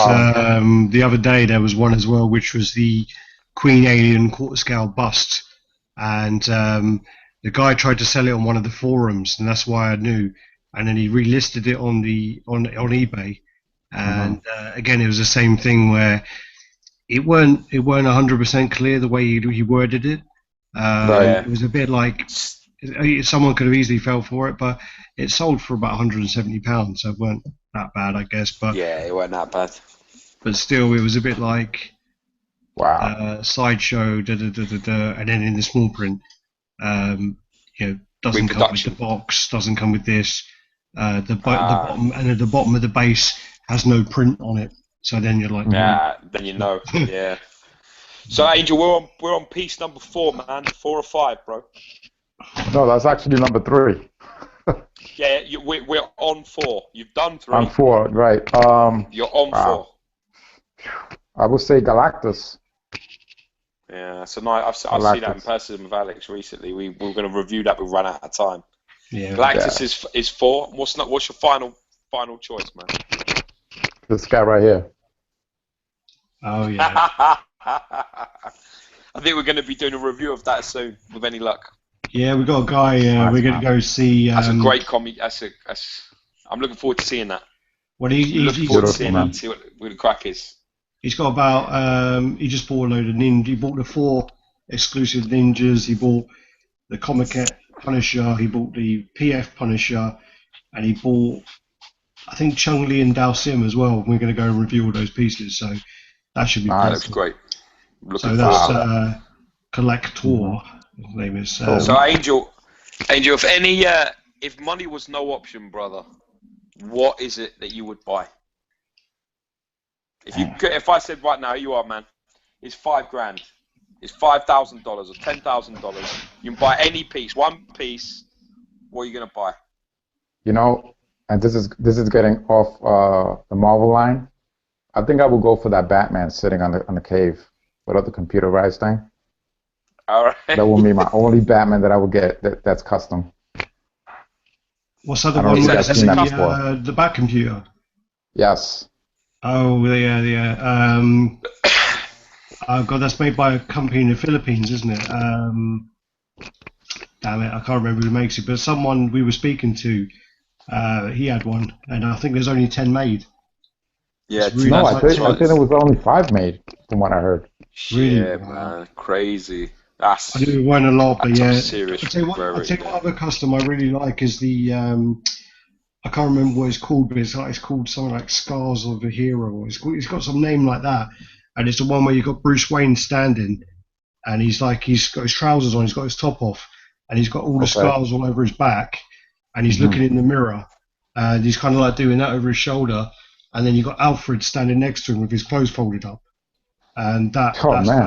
the other day. There was one as well, which was the Queen Alien quarter scale bust, and the guy tried to sell it on one of the forums, and that's why I knew. And then he relisted it on eBay, and again it was the same thing where it weren't 100% clear the way he worded it. It was a bit like someone could have easily fell for it, but it sold for about £170, so it weren't that bad, I guess. But yeah, it wasn't that bad. But still, it was a bit like wow, Sideshow, and then in the small print, doesn't come with the box, doesn't come with this. The bottom and at the bottom of the base has no print on it. So then you're like, then you know, yeah. So Angel, we're on piece number 4, man. 4 or 5, bro. No, that's actually number 3. Yeah, we're on 4. You've done 3. On 4, right? You're on 4. I would say Galactus. Yeah, so I've seen that in person with Alex recently. We were going to review that, but we ran out of time. Yeah. Galactus is 4. What's your final choice, man? This guy right here. Oh yeah. I think we're going to be doing a review of that soon, with any luck. Yeah, we got a guy. We're going to go see. That's a great comic. I'm looking forward to seeing that. Well, he's looking forward to seeing that. See what the crack is. He's got about. He just bought a load of ninja. He bought the 4 exclusive ninjas. He bought the Comiket Punisher. He bought the PF Punisher, and he bought, I think, Chung Li and Dao Sim as well. We're going to go and review all those pieces. So that should be. That's great. So that's Collector. His name is. So Angel, if money was no option, brother, what is it that you would buy? If I said right now, you are, man, it's $5,000, it's $5,000 or $10,000. You can buy any piece, one piece. What are you gonna buy? You know, and this is getting off the Marvel line. I think I would go for that Batman sitting on the cave without the computerized thing. All right. That will be my only Batman that I would get that's custom. What's that? The one that's the Bat computer? Yes. Oh yeah. Oh god, that's made by a company in the Philippines, isn't it? Damn it, I can't remember who makes it, but someone we were speaking to, he had one, and I think there's only 10 made. Yeah, really no, I think it was only 5 made, from what I heard. Really? Yeah, man, crazy. I knew it weren't a lot, but yeah. Serious. I'll tell you what other custom I really like is the I can't remember what it's called, but it's called something like Scars of a Hero. It's got some name like that, and it's the one where you've got Bruce Wayne standing, and he's got his trousers on, he's got his top off, and he's got all the scars all over his back, and he's looking in the mirror, and he's kind of like doing that over his shoulder, and then you've got Alfred standing next to him with his clothes folded up, and that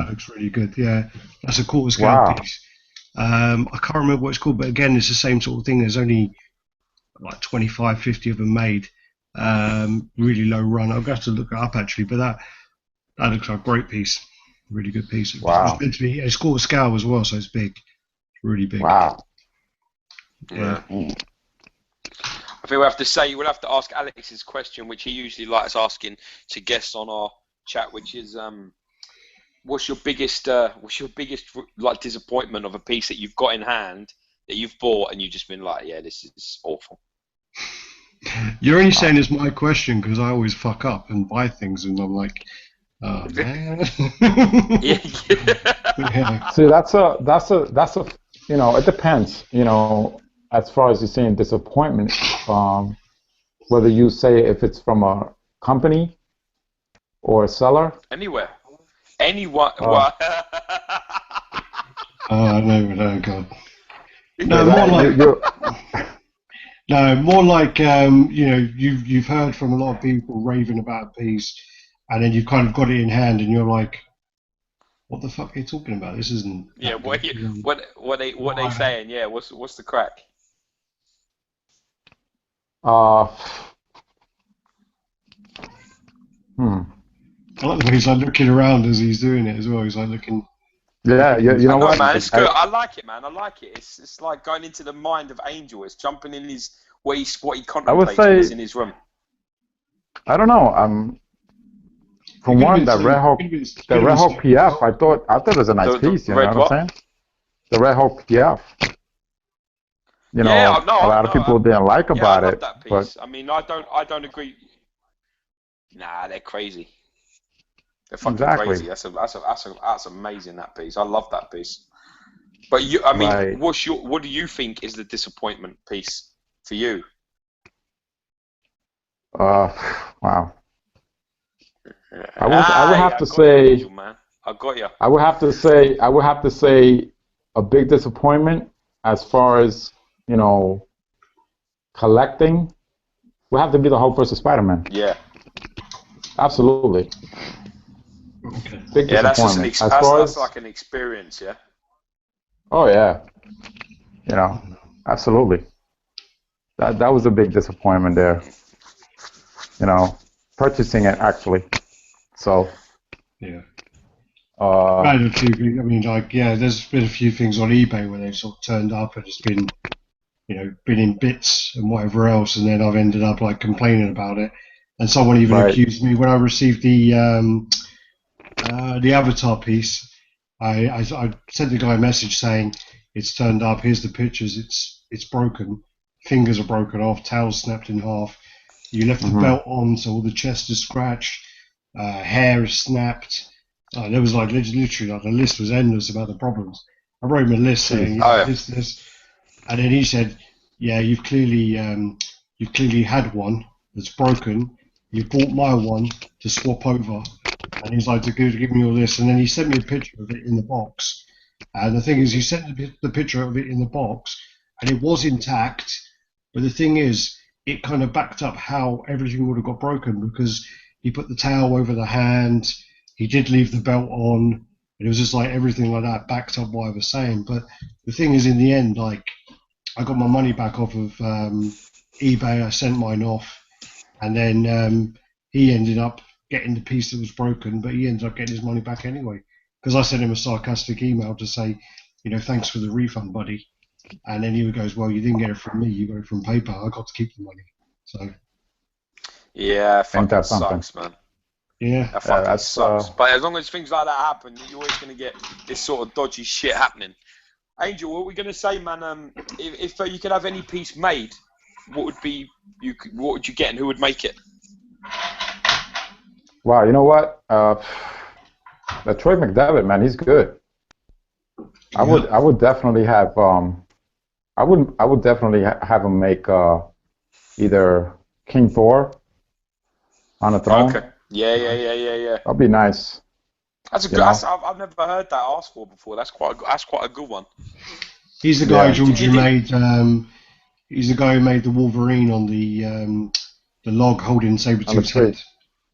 looks really good. Yeah, that's a quarter scale piece. I can't remember what it's called, but again, it's the same sort of thing. There's only like 25, 50 of them made. Really low run. I'll have to look it up actually, but that looks like a great piece. Really good piece. Wow. It's quarter scale as well, so it's big. Really big. Wow. Yeah. I think we'll have to ask Alex his question, which he usually likes asking to guests on our chat, which is what's your biggest like disappointment of a piece that you've got in hand that you've bought and you've just been like, yeah, this is awful. You're only saying it's my question because I always fuck up and buy things, and I'm like, oh man. Yeah. See, that's a it depends, as far as you're saying disappointment, whether you say if it's from a company or a seller. Anyone. Oh, no, God. No, more like you've heard from a lot of people raving about a piece, and then you've kind of got it in hand, and you're like, "What the fuck are you talking about? This isn't." Yeah, what they saying? Yeah, what's the crack? I like the way he's like looking around as he's doing it as well. He's like looking. Yeah, you know what? Man, it's good. I like it, man. I like it. It's like going into the mind of Angel. It's jumping in what he contemplates when he's in his room. I don't know. From one, the Red Hawk PF, I thought it was a nice piece. You know what I'm saying? The Red Hawk PF. You know, a lot of people didn't like about it. That piece. But I mean, I don't agree. Nah, they're crazy. They're fucking crazy. That's amazing. That piece. I love that piece. But I mean, what do you think is the disappointment piece for you? Wow. I would have to say. I got you. I would have to say a big disappointment as far as, you know, collecting would have to be the Hulk versus Spider-Man. Yeah. Absolutely. Okay. Big disappointment. That's like an experience, yeah. Oh yeah. You know, absolutely. That was a big disappointment there. You know, purchasing it actually. So. Yeah. I had a few things. I mean, like, yeah, there's been a few things on eBay where they've sort of turned up and it's been, you know, been in bits and whatever else, and then I've ended up like complaining about it. And someone even accused me when I received the Avatar piece. I sent the guy a message saying it's turned up. Here's the pictures. It's broken. Fingers are broken off. Towels snapped in half. You left the belt on, so all the chest is scratched. Hair is snapped. There was like literally like the list was endless about the problems. I wrote him a list saying this, and then he said, "Yeah, you've clearly had one that's broken. You bought my one to swap over," and he's like, "To give me all this," and then he sent me a picture of it in the box. And the thing is, he sent the picture of it in the box, and it was intact. But the thing is, it kind of backed up how everything would have got broken because he put the towel over the hand. He did leave the belt on. It was just like everything like that backed up what I was saying. But the thing is, in the end, like I got my money back off of eBay. I sent mine off, and then he ended up getting the piece that was broken, but he ended up getting his money back anyway because I sent him a sarcastic email to say, you know, thanks for the refund, buddy. And then he goes, well, you didn't get it from me. You got it from paper. I got to keep the money. So. Yeah, fucking sucks, man. Yeah, that sucks. But as long as things like that happen, you're always going to get this sort of dodgy shit happening. Angel, what were we going to say, man? If you could have any piece made, what would you get, and who would make it? Wow, you know what? The Troy McDevitt, man, he's good. I would definitely have I would definitely have him make either King Thor on a throne. Okay. Yeah. That'd be nice. That's a good. I've never heard that asked for before. That's quite a good one. He's the guy George who made. He's the guy who made the Wolverine on the log holding Sabretooth's head.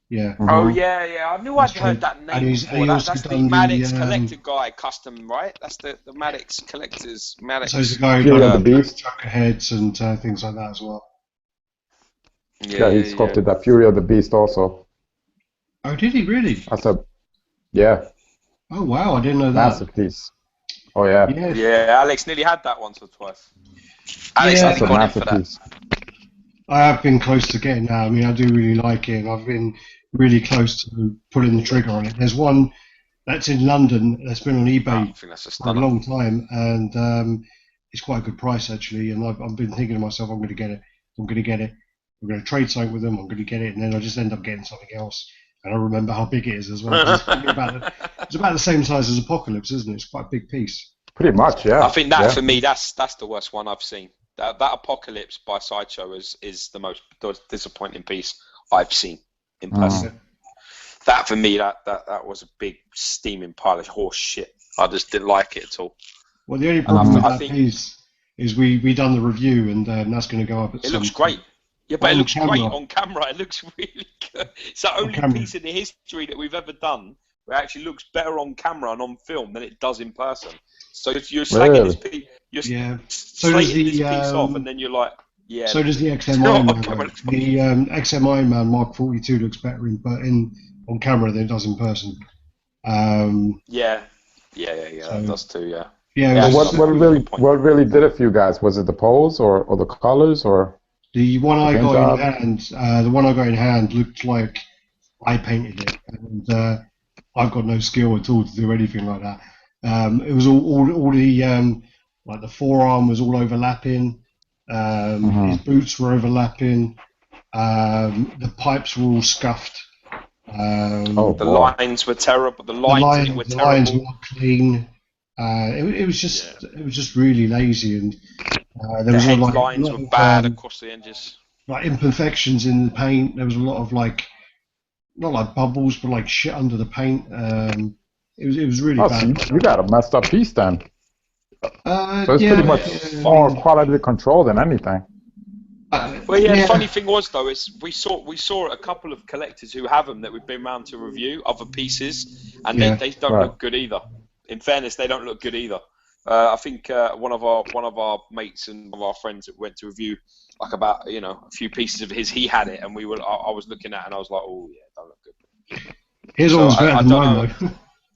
Yeah. Mm-hmm. Oh yeah. I knew I'd heard that name before. That's the Maddox Collector guy, custom, right? That's the Maddox Collectors. Maddox. So he's the guy who done the Beast, Joker heads, and things like that as well. Yeah, he sculpted that Fury of the Beast also. Oh, did he really? Yeah. Oh wow, I didn't know that. Massive piece. Oh yeah. Yeah, Alex nearly had that once or twice. Alex, that's a massive piece. I have been close to getting that. I mean, I do really like it. I've been really close to pulling the trigger on it. There's one that's in London that's been on eBay for a long time, and it's quite a good price actually. And I've been thinking to myself, I'm going to get it. I'm going to trade something with them. I'm going to get it, and then I just end up getting something else. And I remember how big it is as well. It's about the same size as Apocalypse, isn't it? It's quite a big piece. Pretty much, yeah. I think that for me, that's the worst one I've seen. That Apocalypse by Sideshow is the most disappointing piece I've seen in person. That for me, that was a big steaming pile of horse shit. I just didn't like it at all. Well, the only problem with that piece is we done the review, and that's going to go up at some It looks great. Yeah, but it looks great on camera. It looks really good. It's the only piece in the history that we've ever done where it actually looks better on camera and on film than it does in person. So if you're slagging this piece, slating this piece off, and then you're like, yeah. So does the XM Iron Man. The XM Iron Man Mark 42 looks better on camera than it does in person. Yeah, that does too. Yeah. Yeah. What really did it for you guys? Was it the pose or the colors or? The one I paint got job? the one I got in hand looked like I painted it, and I've got no skill at all to do anything like that. It was all the like the forearm was all overlapping. His boots were overlapping. The pipes were all scuffed. The lines were terrible. The lines in it were the lines terrible. weren't clean. It was just really lazy, and there The was head a lines lot were of bad across the edges. like imperfections in the paint. There was a lot of like not like bubbles, but like shit under the paint. It was really Oh, bad. so you got a messed up piece then. So it's Yeah, pretty much more quality control than anything. Well, yeah. The funny thing was though, is we saw a couple of collectors who have them that we've been around to review other pieces, and they don't look good either. In fairness, they don't look good either. I think one of our mates and one of our friends that went to review like about a few pieces of his, he had it, and I was looking at it and I was like, oh yeah, don't look good. His one was better than mine though.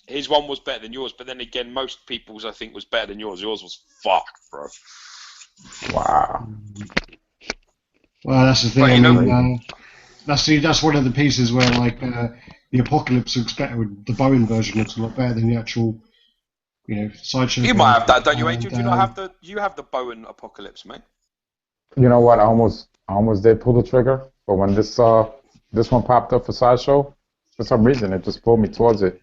His one was better than yours, but then again, most people's I think was better than yours. Yours was fucked, bro. Wow. Well, that's the thing. That's one of the pieces where like the Apocalypse looks better. The Bowen version looks a lot better than the actual, Sideshow. You might have that, don't you, Adrian? Do you not have the? You have the Bowen Apocalypse, mate. You know what? I almost did pull the trigger, but when this one popped up for Sideshow, for some reason it just pulled me towards it,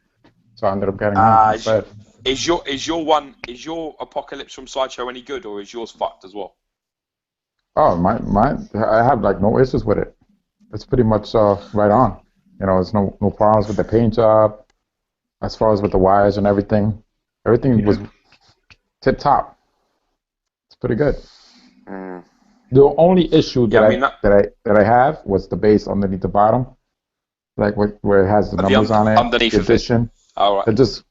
so I ended up getting one instead. Is your Apocalypse from Sideshow any good, or is yours fucked as well? Oh, mine. I have like no issues with it. It's pretty much right on. There's no problems with the paint job, as far as with the wires and everything. Everything was tip top. It's pretty good. The only issue that I have was the base underneath the bottom, like where it has the numbers on it. Underneath the addition. All right. It just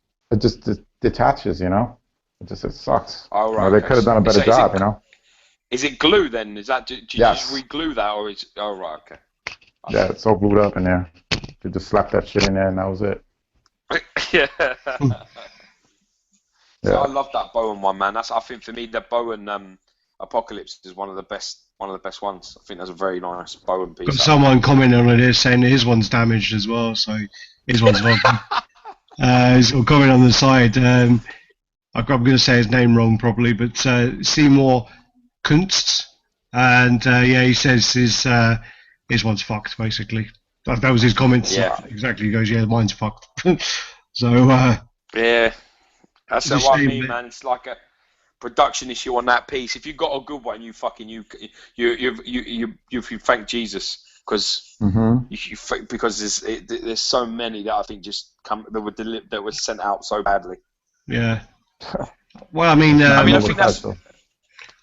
detaches. It sucks. All right. They could have done a better job. Is it glue then? Is that? Do you just re-glue that, or is? Oh right. Okay. Yeah, it's all glued up in there. You just slap that shit in there, and that was it. Yeah. So I love that Bowen one, man. I think for me the Bowen Apocalypse is one of the best ones. I think that's a very nice Bowen piece. Got someone commenting on it saying his one's damaged as well, so his one's well done. He's got a comment on the side. I'm going to say his name wrong probably, but Seymour Kunst, and he says his one's fucked basically. That was his comment. Yeah, exactly. He goes, yeah, mine's fucked. So yeah, that's what I mean, man. It's like a production issue on that piece. If you got a good one, you thank Jesus because because there's so many that I think just that were sent out so badly. Yeah. Well, I mean, I think that's.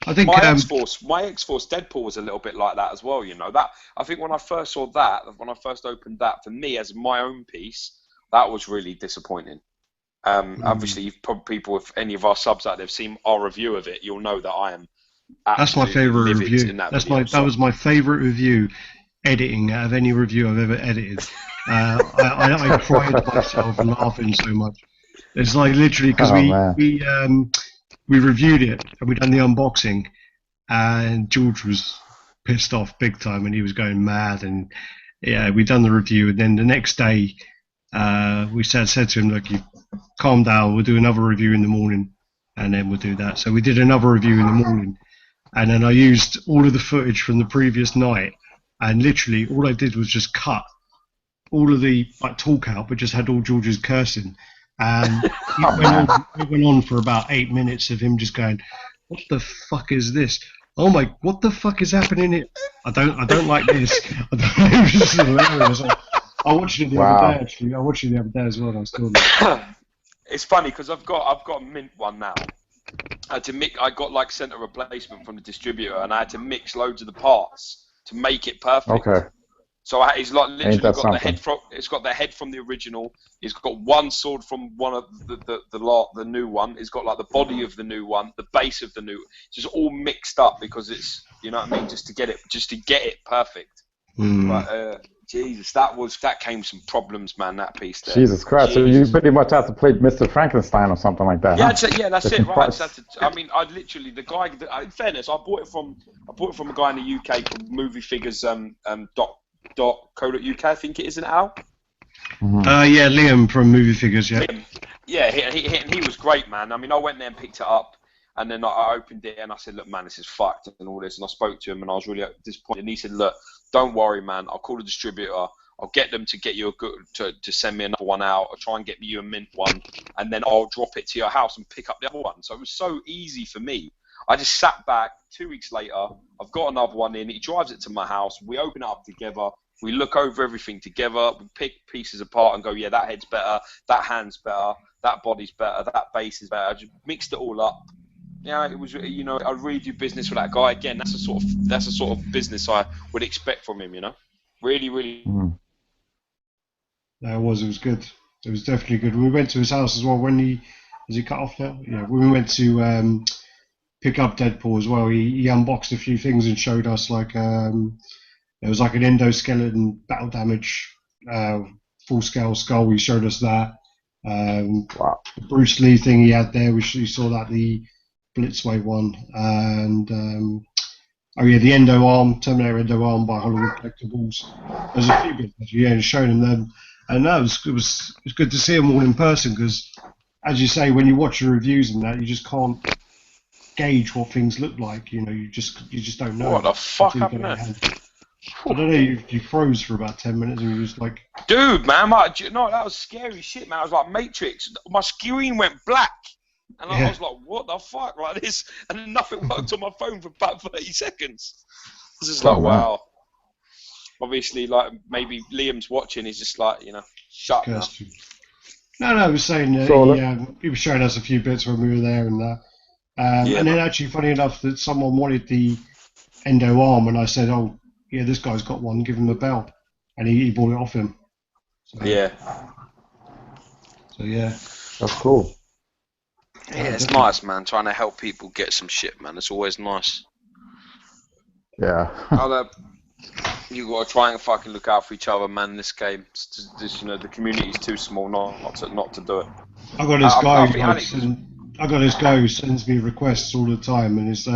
I think my X-Force Deadpool was a little bit like that as well. That I think when I first saw that, when I first opened that, for me as my own piece, that was really disappointing. Obviously, you've probably people with any of our subs out there have seen our review of it. You'll know that I am. That's my favourite review. That was my favourite review editing out of any review I've ever edited. I cried myself laughing so much. It's like literally because we reviewed it and we done the unboxing, and George was pissed off big time and he was going mad. And we done the review, and then the next day we said to him, look, you calm down, we'll do another review in the morning and then we'll do that. So we did another review in the morning, and then I used all of the footage from the previous night, and literally all I did was just cut all of the talk out, but just had all George's cursing. And it went on for about 8 minutes of him just going, what the fuck is this? Oh my, what the fuck is happening here? I don't like this. It was just hilarious. I watched it the other day, actually. I watched it the other day as well, and I still It's funny because I've got a mint one now. I got sent a replacement from the distributor, and I had to mix loads of the parts to make it perfect. Okay. So it's like literally got the head from. It's got the head from the original. It's got one sword from one of the new one. It's got like the body of the new one, the base of the new. It's just all mixed up because it's, you know what I mean, just to get it perfect. But Jesus, that came some problems, man. That piece there. Jesus Christ! So you pretty much have to play Mr. Frankenstein or something like that. Yeah, huh? yeah, that's it, right? I mean, I literally the guy. In fairness, I bought it from a guy in the UK called Movie Figures .co.uk. I think it is, isn't it, Al? Yeah, Liam from Movie Figures. Yeah. Yeah, he was great, man. I mean, I went there and picked it up, and then I opened it and I said, look, man, this is fucked and all this. And I spoke to him and I was really disappointed. And he said, look, don't worry, man. I'll call the distributor. I'll get them to get you to send me another one out. I'll try and get you a mint one, and then I'll drop it to your house and pick up the other one. So it was so easy for me. I just sat back. 2 weeks later, I've got another one in. He drives it to my house. We open it up together. We look over everything together. We pick pieces apart and go, yeah, that head's better. That hand's better. That body's better. That base is better. I just mixed it all up. Yeah, it was. You know, I really do business with that guy. Again, that's the sort of business I would expect from him. You know, really, really. It was good. It was definitely good. We went to his house as well when is he cut off now? Yeah, when we went to pick up Deadpool as well. He unboxed a few things and showed us like there was like an endoskeleton battle damage full scale skull. He showed us that. Wow. The Bruce Lee thing he had there. We saw that the Blitzway one, and oh yeah, the Endo Arm, Terminator Endo Arm by Hollywood Collectibles. There's a few bits actually, yeah, showing him them, and that was it was good to see them all in person because, as you say, when you watch the reviews and that, you just can't gauge what things look like. You know, you just don't know. What the fuck happened there? I don't know. You froze for about 10 minutes and you just like. Dude, man, no, that was scary shit, man. I was like Matrix. My screen went black. And I was like, what the fuck, like this? And then nothing worked on my phone for about 30 seconds. I was just like, wow. Obviously, like, maybe Liam's watching, he's just like, you know, shut up. No, I was saying he was showing us a few bits when we were there and that. And then actually, funny enough, that someone wanted the Endo Arm, and I said, oh, yeah, this guy's got one, give him a bell. And he bought it off him. So, yeah. So, yeah. That's cool. Yeah, it's nice, man. Trying to help people get some shit, man. It's always nice. Yeah. You gotta try and fucking look out for each other, man. In this game, it's just, you know, the community's too small not to do it. I got this guy who sends me requests all the time, and his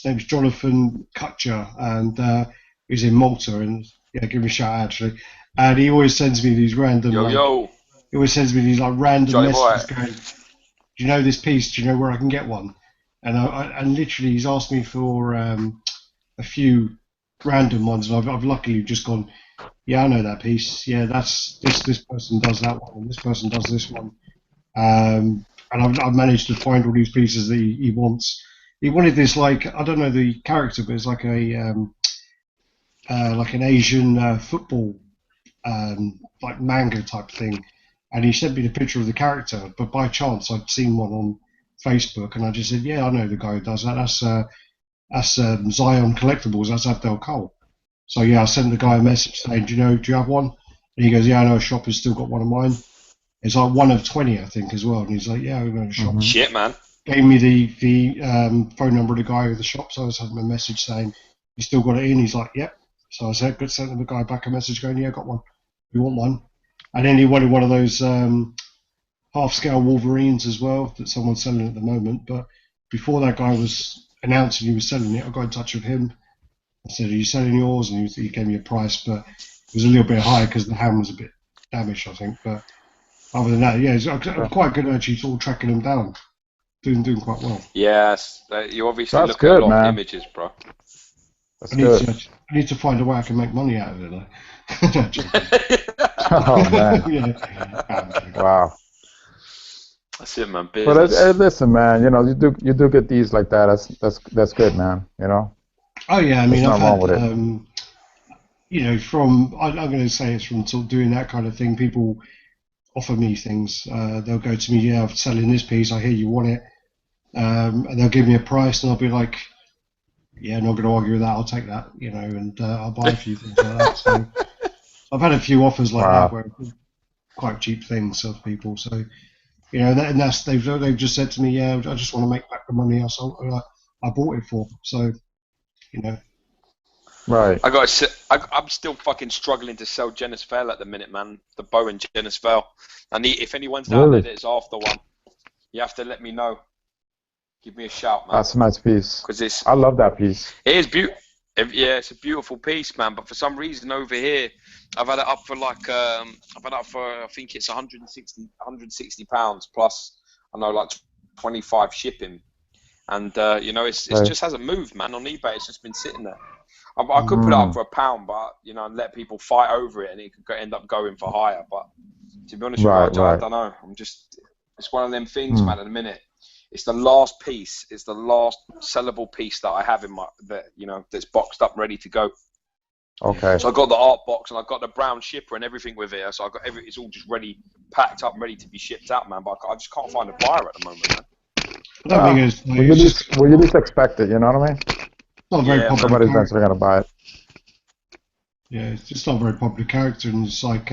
name's Jonathan Kutcher, and he's in Malta, and yeah, give me a shout out actually. And he always sends me these random. He always sends me these like random Johnny messages Boy. going, do you know this piece? Do you know where I can get one? And and literally he's asked me for a few random ones, and I've luckily just gone, yeah, I know that piece. Yeah, that's this person does that one, and this person does this one. And I've managed to find all these pieces that he wants. He wanted this, like, I don't know the character, but it's like an Asian football like manga type thing. And he sent me the picture of the character, but by chance I'd seen one on Facebook, and I just said, yeah, I know the guy who does that. That's Zion Collectibles. That's Abdel Cole. So yeah, I sent the guy a message saying, do you have one? And he goes, yeah, I know a shop has still got one of mine. It's like one of 20, I think, as well. And he's like, yeah, we know the shop. Shit, man. Gave me the phone number of the guy with the shop, so I sent him a message saying, you still got it in? He's like, yep. So I sent the guy back a message going, yeah, I got one. You want one? And then he wanted one of those half-scale Wolverines as well that someone's selling at the moment. But before that guy was announcing he was selling it, I got in touch with him. I said, are you selling yours? And he gave me a price, but it was a little bit high because the hand was a bit damaged, I think. But other than that, yeah, it's quite good actually sort of tracking them down. Doing quite well. Yes, you obviously look good, at a lot man. of images, bro. That's good. I need to find a way I can make money out of it, though. Oh, man. Yeah. Wow. That's it, man. But listen, man, you know, you do get these like that. That's good, man. You know. Oh yeah, I mean, I've had, with it. you know, I'm going to say it's from sort of doing that kind of thing. People offer me things. They'll go to me, yeah, I'm selling this piece. I hear you want it, and they'll give me a price, and I'll be like, yeah, not going to argue with that. I'll take that, you know, and I'll buy a few things like that. So I've had a few offers like that where quite cheap things of people. So you know, and that's they've just said to me, yeah, I just want to make back the money I bought it for. So you know. Right. I'm still fucking struggling to sell Genis Vale at the minute, man. The bow and Genis Vale. And if anyone's out there that's after one, you have to let me know. Give me a shout, man. That's a nice piece. Because I love that piece. It is beautiful. Yeah, it's a beautiful piece, man. But for some reason over here, I've had it up for I think it's 160 pounds plus. I know like 25 shipping, and you know, it just hasn't moved, man. On eBay, it's just been sitting there. I could put it up for £1, but you know, and let people fight over it, and it could end up going for higher. But to be honest with you, I don't know. It's one of them things, man. At the minute, it's the last piece. It's the last sellable piece that I have that's boxed up, ready to go. Okay. So I got the art box and I got the brown shipper and everything with it. So I got it's all just ready, packed up, and ready to be shipped out, man. But I just can't find a buyer at the moment, man. I think it's well, you just expect it, you know what I mean? It's not very popular. Somebody's eventually gonna buy it. Yeah, it's just not a very popular character, and it's like,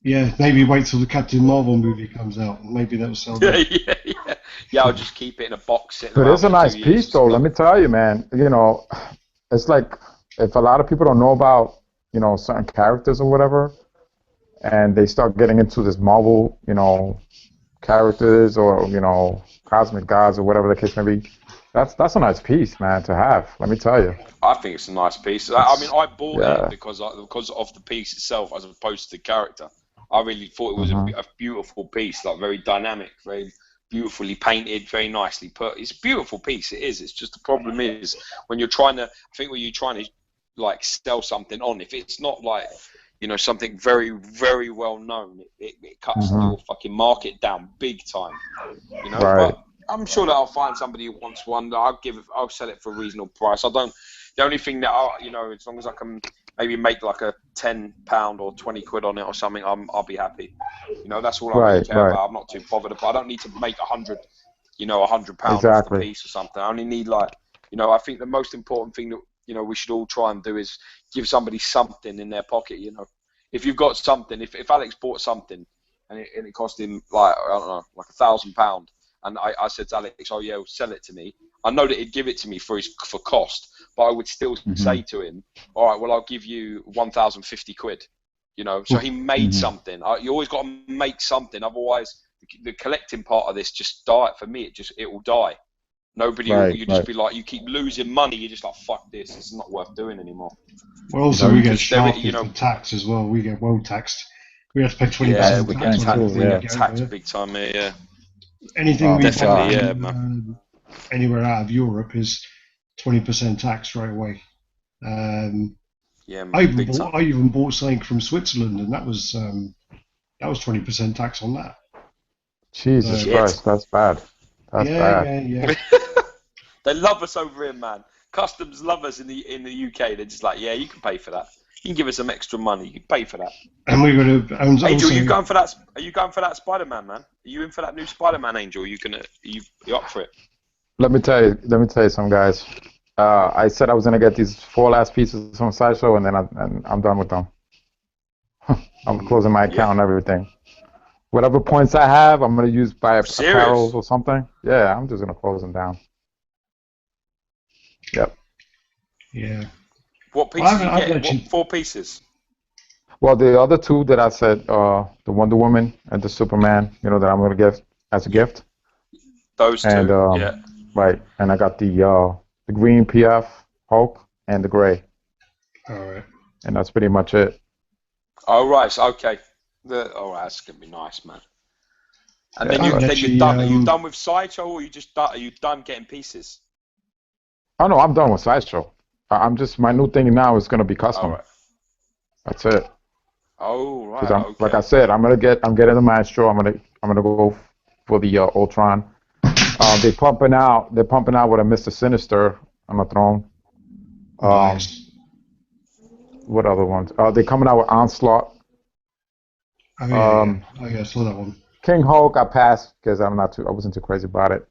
maybe wait till the Captain Marvel movie comes out, and maybe that'll sell. Yeah, I'll just keep it in a box. But it's a nice piece, though. Let me tell you, man. You know, it's like if a lot of people don't know about, you know, certain characters or whatever, and they start getting into this Marvel, you know, characters or, you know, cosmic gods or whatever the case may be. That's a nice piece, man, to have. Let me tell you. I think it's a nice piece. I mean, I bought it because of the piece itself, as opposed to the character. I really thought it was a beautiful piece, like very dynamic, very beautifully painted, very nicely put. It's a beautiful piece. It is. It's just the problem is when you're trying to like sell something on, if it's not like, you know, something very, very well known, it cuts your fucking market down big time. You know, but I'm sure that I'll find somebody who wants one. I'll sell it for a reasonable price. The only thing that you know, as long as I can maybe make like a £10 or 20 quid on it or something, I'll be happy. You know, that's all I really care about. I'm not too bothered about. I don't need to make £100 off the piece or something. I only need, like, you know, I think the most important thing that, you know, we should all try and do is give somebody something in their pocket. You know, if you've got something, if Alex bought something and it cost him, like, I don't know, like £1,000. And I said to Alex, oh yeah, sell it to me. I know that he'd give it to me for cost, but I would still say to him, all right, well, I'll give you 1,050 quid. You know, so he made something. You always got to make something, otherwise the collecting part of this just die. For me, it will die. Nobody, you just be like, you keep losing money. You're just like, fuck this. It's not worth doing anymore. Well, also we get shafted for tax as well. We get well taxed. We have to pay 20%. Yeah, we get taxed big time here. Yeah. Anything we buy anywhere out of Europe is 20% tax right away. I even bought something from Switzerland, and that was 20% tax on that. Jesus Christ, that's bad. That's bad. Yeah. They love us over here, man. Customs love us in the UK. They're just like, yeah, you can pay for that. You can give us some extra money. You can pay for that. And we're going to. Angel, are you going for that? Are you going for that Spider-Man, man? Are you in for that new Spider-Man, Angel? You up for it? Let me tell you something, guys. I said I was gonna get these 4 last pieces from Sideshow, and then I'm done with them. I'm closing my account and everything. Whatever points I have, I'm gonna use buy apparel or something. Yeah, I'm just gonna close them down. Yep. Yeah. What pieces did you get? What 4 pieces? Well, the other 2 that I said, the Wonder Woman and the Superman, you know, that I'm gonna give as a gift. Those 2. Yeah. Right, and I got the green PF Hulk and the gray. All right. And that's pretty much it. Oh right, okay. All right, that's gonna be nice, man. And then you're done. Are you done with Sideshow, or are you done getting pieces? Oh no, I'm done with Sideshow. I'm just, my new thing now is gonna be custom. Right. That's it. Oh right. Okay. Like I said, I'm getting the Maestro. I'm gonna go for the Ultron. They're pumping out with a Mr. Sinister on the throne. Nice. What other ones? They're coming out with Onslaught. I saw that one. King Hulk, I passed because I wasn't too crazy about it.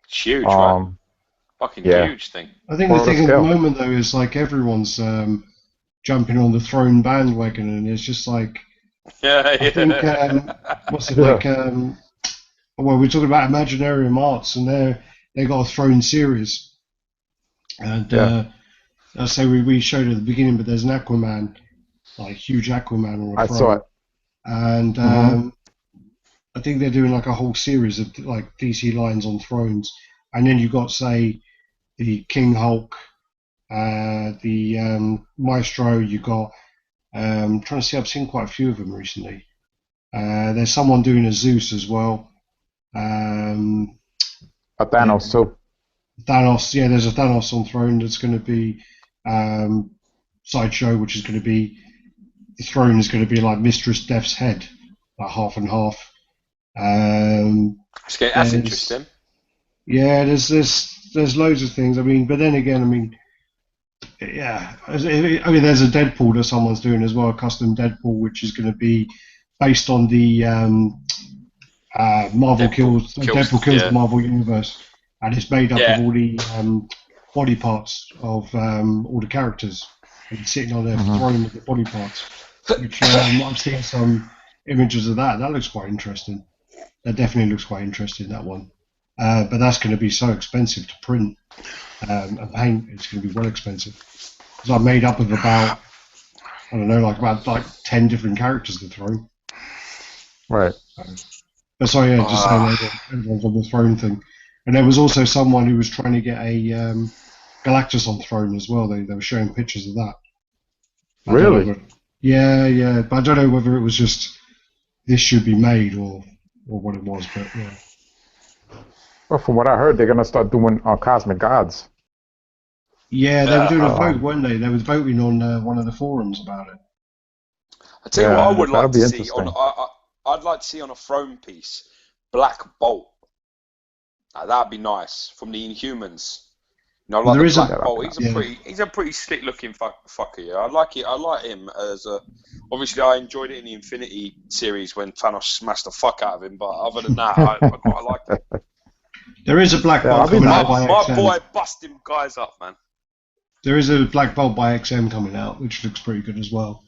It's huge, right? Fucking huge thing. I think the thing at the moment though is like everyone's jumping on the throne bandwagon, and it's just like I think what's it like? Well, we're talking about Imaginarium Arts, and they got a Throne series, and say we showed it at the beginning, but there's an Aquaman, like huge Aquaman on a I saw throne, it. and Hmm. I think they're doing like a whole series of like DC lines on thrones, and then you've got say the King Hulk, the Maestro. You got trying to see. I've seen quite a few of them recently. There's someone doing a Zeus as well. Um, A yeah, Thanos too. Thanos. Yeah, there's a Thanos on throne that's going to be um, Sideshow, which is going to be the throne is going to be like Mistress Death's head, like half and half. Um, Okay, that's there's interesting. yeah, there's loads of things. I mean, but then again, I mean, yeah, I mean, there's a Deadpool that someone's doing as well, a custom Deadpool, which is going to be based on the Deadpool kills the Yeah, Marvel universe, and it's made up of yeah. all the body parts of all the characters, and he's sitting on their Hmm. throne with the body parts. Which I've seen some images of that. That looks quite interesting. That definitely looks quite interesting. That one, but that's going to be so expensive to print and paint. It's going to be well expensive. Because I'm made up of about I don't know, like 10 different characters to throw. Right. But sorry, yeah, just saying Uh, everyone's on the throne thing. And there was also someone who was trying to get a Galactus on throne as well. They were showing pictures of that. I don't know, Really? but yeah, but I don't know whether it was just this should be made or what it was. But yeah, Well, from what I heard, they're gonna start doing Cosmic Gods. yeah, they were doing a uh, vote, Um, weren't they? They were voting on one of the forums about it. I tell you what, I yeah, would that'll like to be see on. interesting. I'd like to see on a throne piece, Black Bolt. That'd be nice from the Inhumans. You know, Well, like there the is a Yeah, Black that'll Bolt. be nice. yeah, He's a pretty slick looking fucker. Yeah, I like it. I like him as a. Obviously, I enjoyed it in the Infinity series when Thanos smashed the fuck out of him. But other than that, I quite liked it. there is a Black Yeah, Bolt that'll be coming My out nice. by my XM. boy busting guys up, man. There is a Black Bolt by XM coming out, which looks pretty good as well.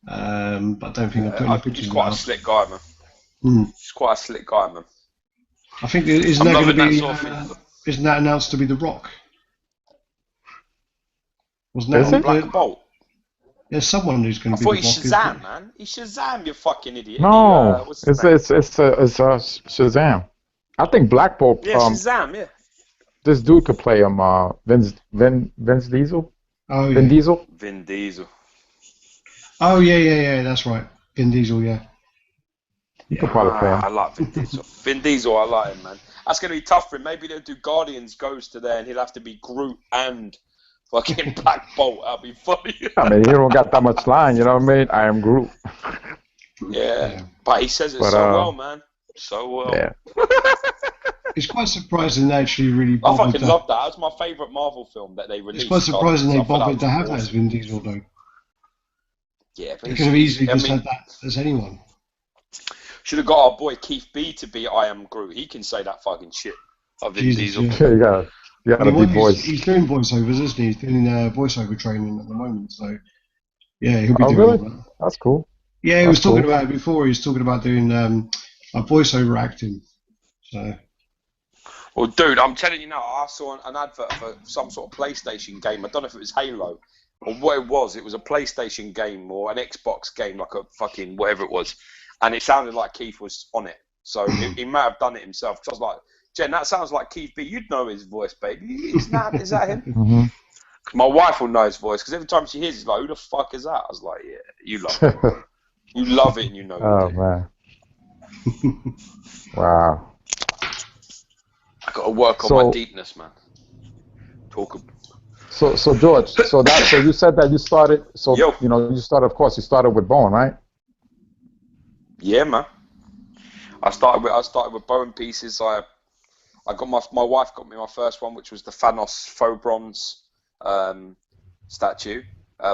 But I don't think I've put any He's pictures of quite a that up. slick guy, man. Hmm. He's quite a slick guy, man. I think isn't I'm that going to loving that be sort of thing. isn't that announced to be The Rock? Wasn't that Is What, on it? Black the? Bolt? There's someone who's I going to be thought The he's Rock, isn't it? Shazam, man. He's Shazam, you fucking idiot. Isn't he? No, What's his it's name? it's it's Shazam. I think Black Bolt. Yeah, Shazam. Yeah. This dude could play him. Vince Diesel. Oh Vin yeah. Diesel. Vin Diesel. Oh yeah. That's right. Vin Diesel. Yeah. He could Yeah. probably play him. I like Vin Diesel. Vin Diesel, I like him, man. That's going to be tough for him. Maybe they'll do Guardians Goes to there and he'll have to be Groot and fucking Black Bolt. That'd be funny. I mean, he don't got that much line. You know what I mean? I am Groot. Yeah. Yeah. But he says it But so well, man. So well. yeah. It's quite surprising they actually really I bothered fucking to. love that. That's my favourite Marvel film that they It's released. quite surprising Guardians. they I thought that bothered was to have that as awesome. Vin Diesel though. Yeah, but They could have easily I just mean, had that as anyone. should have got our boy Keith B to be I Am Groot. He can say that fucking shit. Of Vin Jesus, Diesel. yeah. Yeah, you got a deep voice. He's doing voiceovers, isn't he? He's doing voiceover training at the moment, so yeah, he'll be Oh, doing all really? that. That's cool. Yeah, he That's was talking cool. about it before. He was talking about doing like voiceover acting. So Well, dude, I'm telling you now, I saw an advert for some sort of PlayStation game. I don't know if it was Halo or what it was. It was a PlayStation game or an Xbox game, like a fucking whatever it was. And it sounded like Keith was on it. So he might have done it himself. Because I was like, Jen, that sounds like Keith B. You'd know his voice, baby. Is that him? Hmm. My wife will know his voice because every time she hears it, she's like, who the fuck is that? I was like, yeah, you love it. You love it and you know Oh you do. man. Wow. I got to work on So- my deepness, man. So George, so you said that you started. So Yo. you started. Of course, you started with Bone, right? Yeah, man. I started with bone pieces. I got my wife got me my first one, which was the Thanos faux bronze statue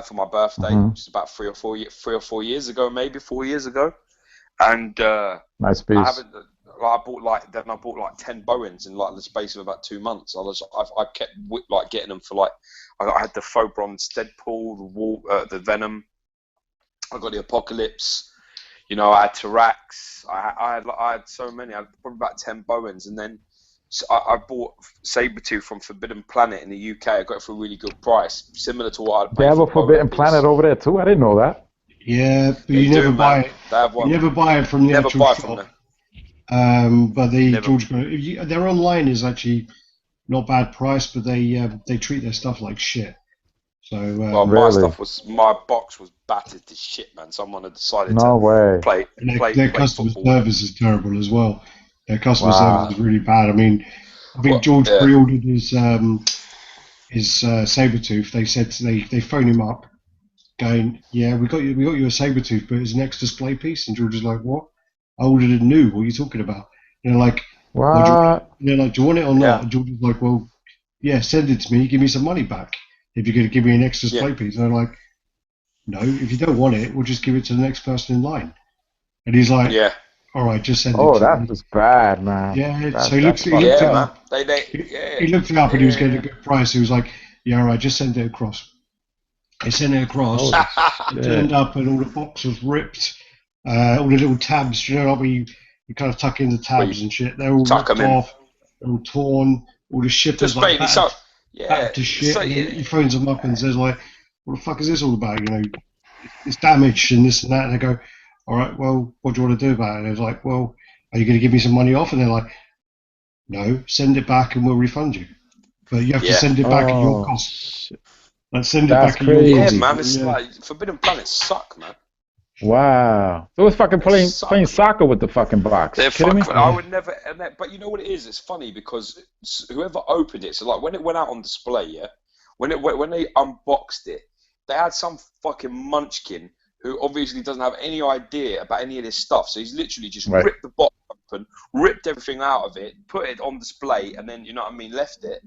for my birthday, Mhm. which is about 3 or 4 years ago, maybe 4 years ago. And Nice I piece. haven't. I bought like 10 Bowens in like the space of about 2 months. I kept like getting them for like I had the faux bronze Deadpool, the Venom. I got the Apocalypse. You know, I had Tarax. I had so many. I had probably about 10 Bowens, and then So I bought Sabretooth from Forbidden Planet in the UK. I got it for a really good price, similar to what I'd They paid have for a Forbidden Piece. Planet over there too. I didn't know that. Yeah, but They you do, never buy man. it. They have one. You never buy it from the Never actual buy shop. from them. But the Never. George, their online is actually not bad price, but they treat their stuff like shit. So Well, Really? my box was battered to shit, man. Someone had decided No to way. play their customer football. service is terrible as well. Their customer Wow. service is really bad. I mean, I think Well, George yeah. pre-ordered his Sabretooth. They said they phone him up, going, "Yeah, we got you a Sabretooth, but it's an ex display piece." And George is like, "What? I ordered it new. What are you talking about?" And they're like, What? "Do you want it or not?" Yeah. And George is like, "Well, yeah, send it to me. Give me some money back if you're going to give me an ex display Yeah. piece." And they're like, "No, if you don't want it, we'll just give it to the next person in line." And he's like, Yeah. "All right, just send it Oh, to that's me." just bad, man. Yeah, That's- so he looked that's it Yeah, man. up. Yeah. He looked it up and he was getting Yeah. a good price. He was like, "Yeah, all right, just send it across." He sent it across. Holy It shit. turned up and all the box was ripped. All the little tabs, you know, like you kind of tuck in the tabs and shit. They're all tuck ripped 'em in. off. They're all torn. All the shippers Just like basically, so yeah, battered to shit. so, And yeah. he phones them up and says like, "What the fuck is this all about? You know, it's damaged and this and that." And they go, "All right, well, what do you want to do about it?" And it's like, "Well, are you going to give me some money off?" And they're like, "No, send it back and we'll refund you. But you have to Yeah. send it back at your Oh, cost. shit. Like, send it That's back at your crazy. Yeah, cost." man. It's Yeah. like Forbidden Planet suck, man. Wow. So it's fucking playing suck, playing man. soccer with the fucking box. They're Kidding me? fuck, I would never. But you know what it is? It's funny because whoever opened it, so like when it went out on display, yeah, when they unboxed it, they had some fucking munchkin who obviously doesn't have any idea about any of this stuff. So he's literally just Right. ripped the box open, ripped everything out of it, put it on display, and then you know what I mean, left it,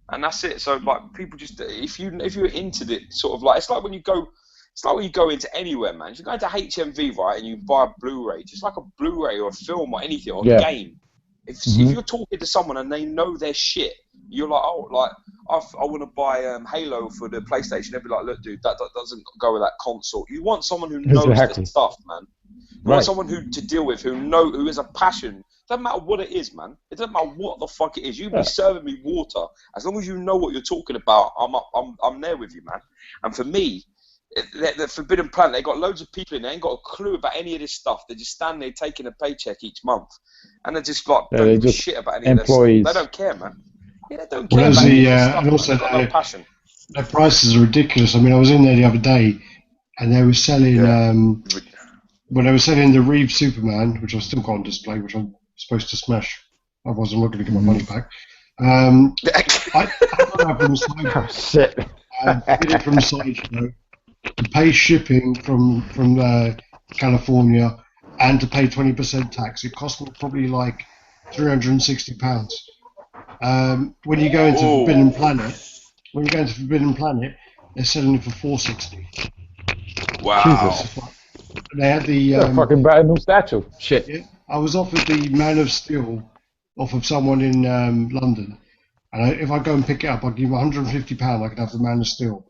and that's it. So like people just if you're into the sort of like it's like when you go. It's like when you go into anywhere, man. If you go into HMV, right, and you buy a Blu-ray, just like a Blu-ray or a film or anything, or a Yeah. game. If Mhm. you're talking to someone and they know their shit, you're like, oh, like I want to buy Halo for the PlayStation. They'll be like, look, dude, that doesn't go with that console. You want someone who knows Exactly. their stuff, man. You Right. want someone to deal with who has a passion. Doesn't matter what it is, man. It doesn't matter what the fuck it is. You can Yeah. be serving me water as long as you know what you're talking about. I'm there with you, man. And for me. The Forbidden Planet, they got loads of people in there, ain't got a clue about any of this stuff. They just stand there taking a paycheck each month, and they're just like Yeah, don't they give a just shit about any of this stuff. employees. They don't care, man. Yeah, they don't Well, care there's about any the, of this stuff. and Man. also They've got no the- passion. Their prices are ridiculous. I mean, I was in there the other day, and they were selling Yeah. when they were selling the Reeve Superman, which I've still got on display, which I'm supposed to smash. Otherwise, I'm not going to get my money back. I got that from Oh, Sideshow. shit. I did it from Sideshow to pay shipping from California and to pay 20% tax. It cost me probably like £360. When you go into Ooh. Forbidden Planet, they're selling it for $460. Wow. Jesus. They had the Yeah, fucking buy a new statue. Shit. yeah, I was offered the Man of Steel off of someone in London, and if I go and pick it up, I'll give £150. I could have the Man of Steel.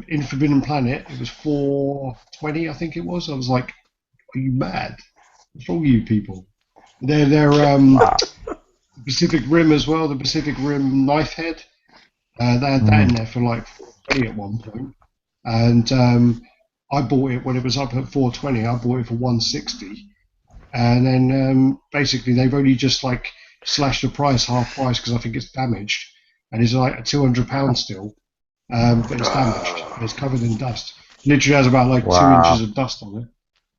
In Forbidden Planet, it was $420, I think it was. I was like, "Are you mad? What's wrong with you people?" They're Pacific Rim as well. The Pacific Rim knife head. They had that in there for like $420 at one point, and I bought it when it was up at $420. I bought it for $160, and then basically they've only just like slashed the price half price because I think it's damaged, and it's like £200 still, but it's damaged. And it's covered in dust. Literally has about like 2 inches of dust on it.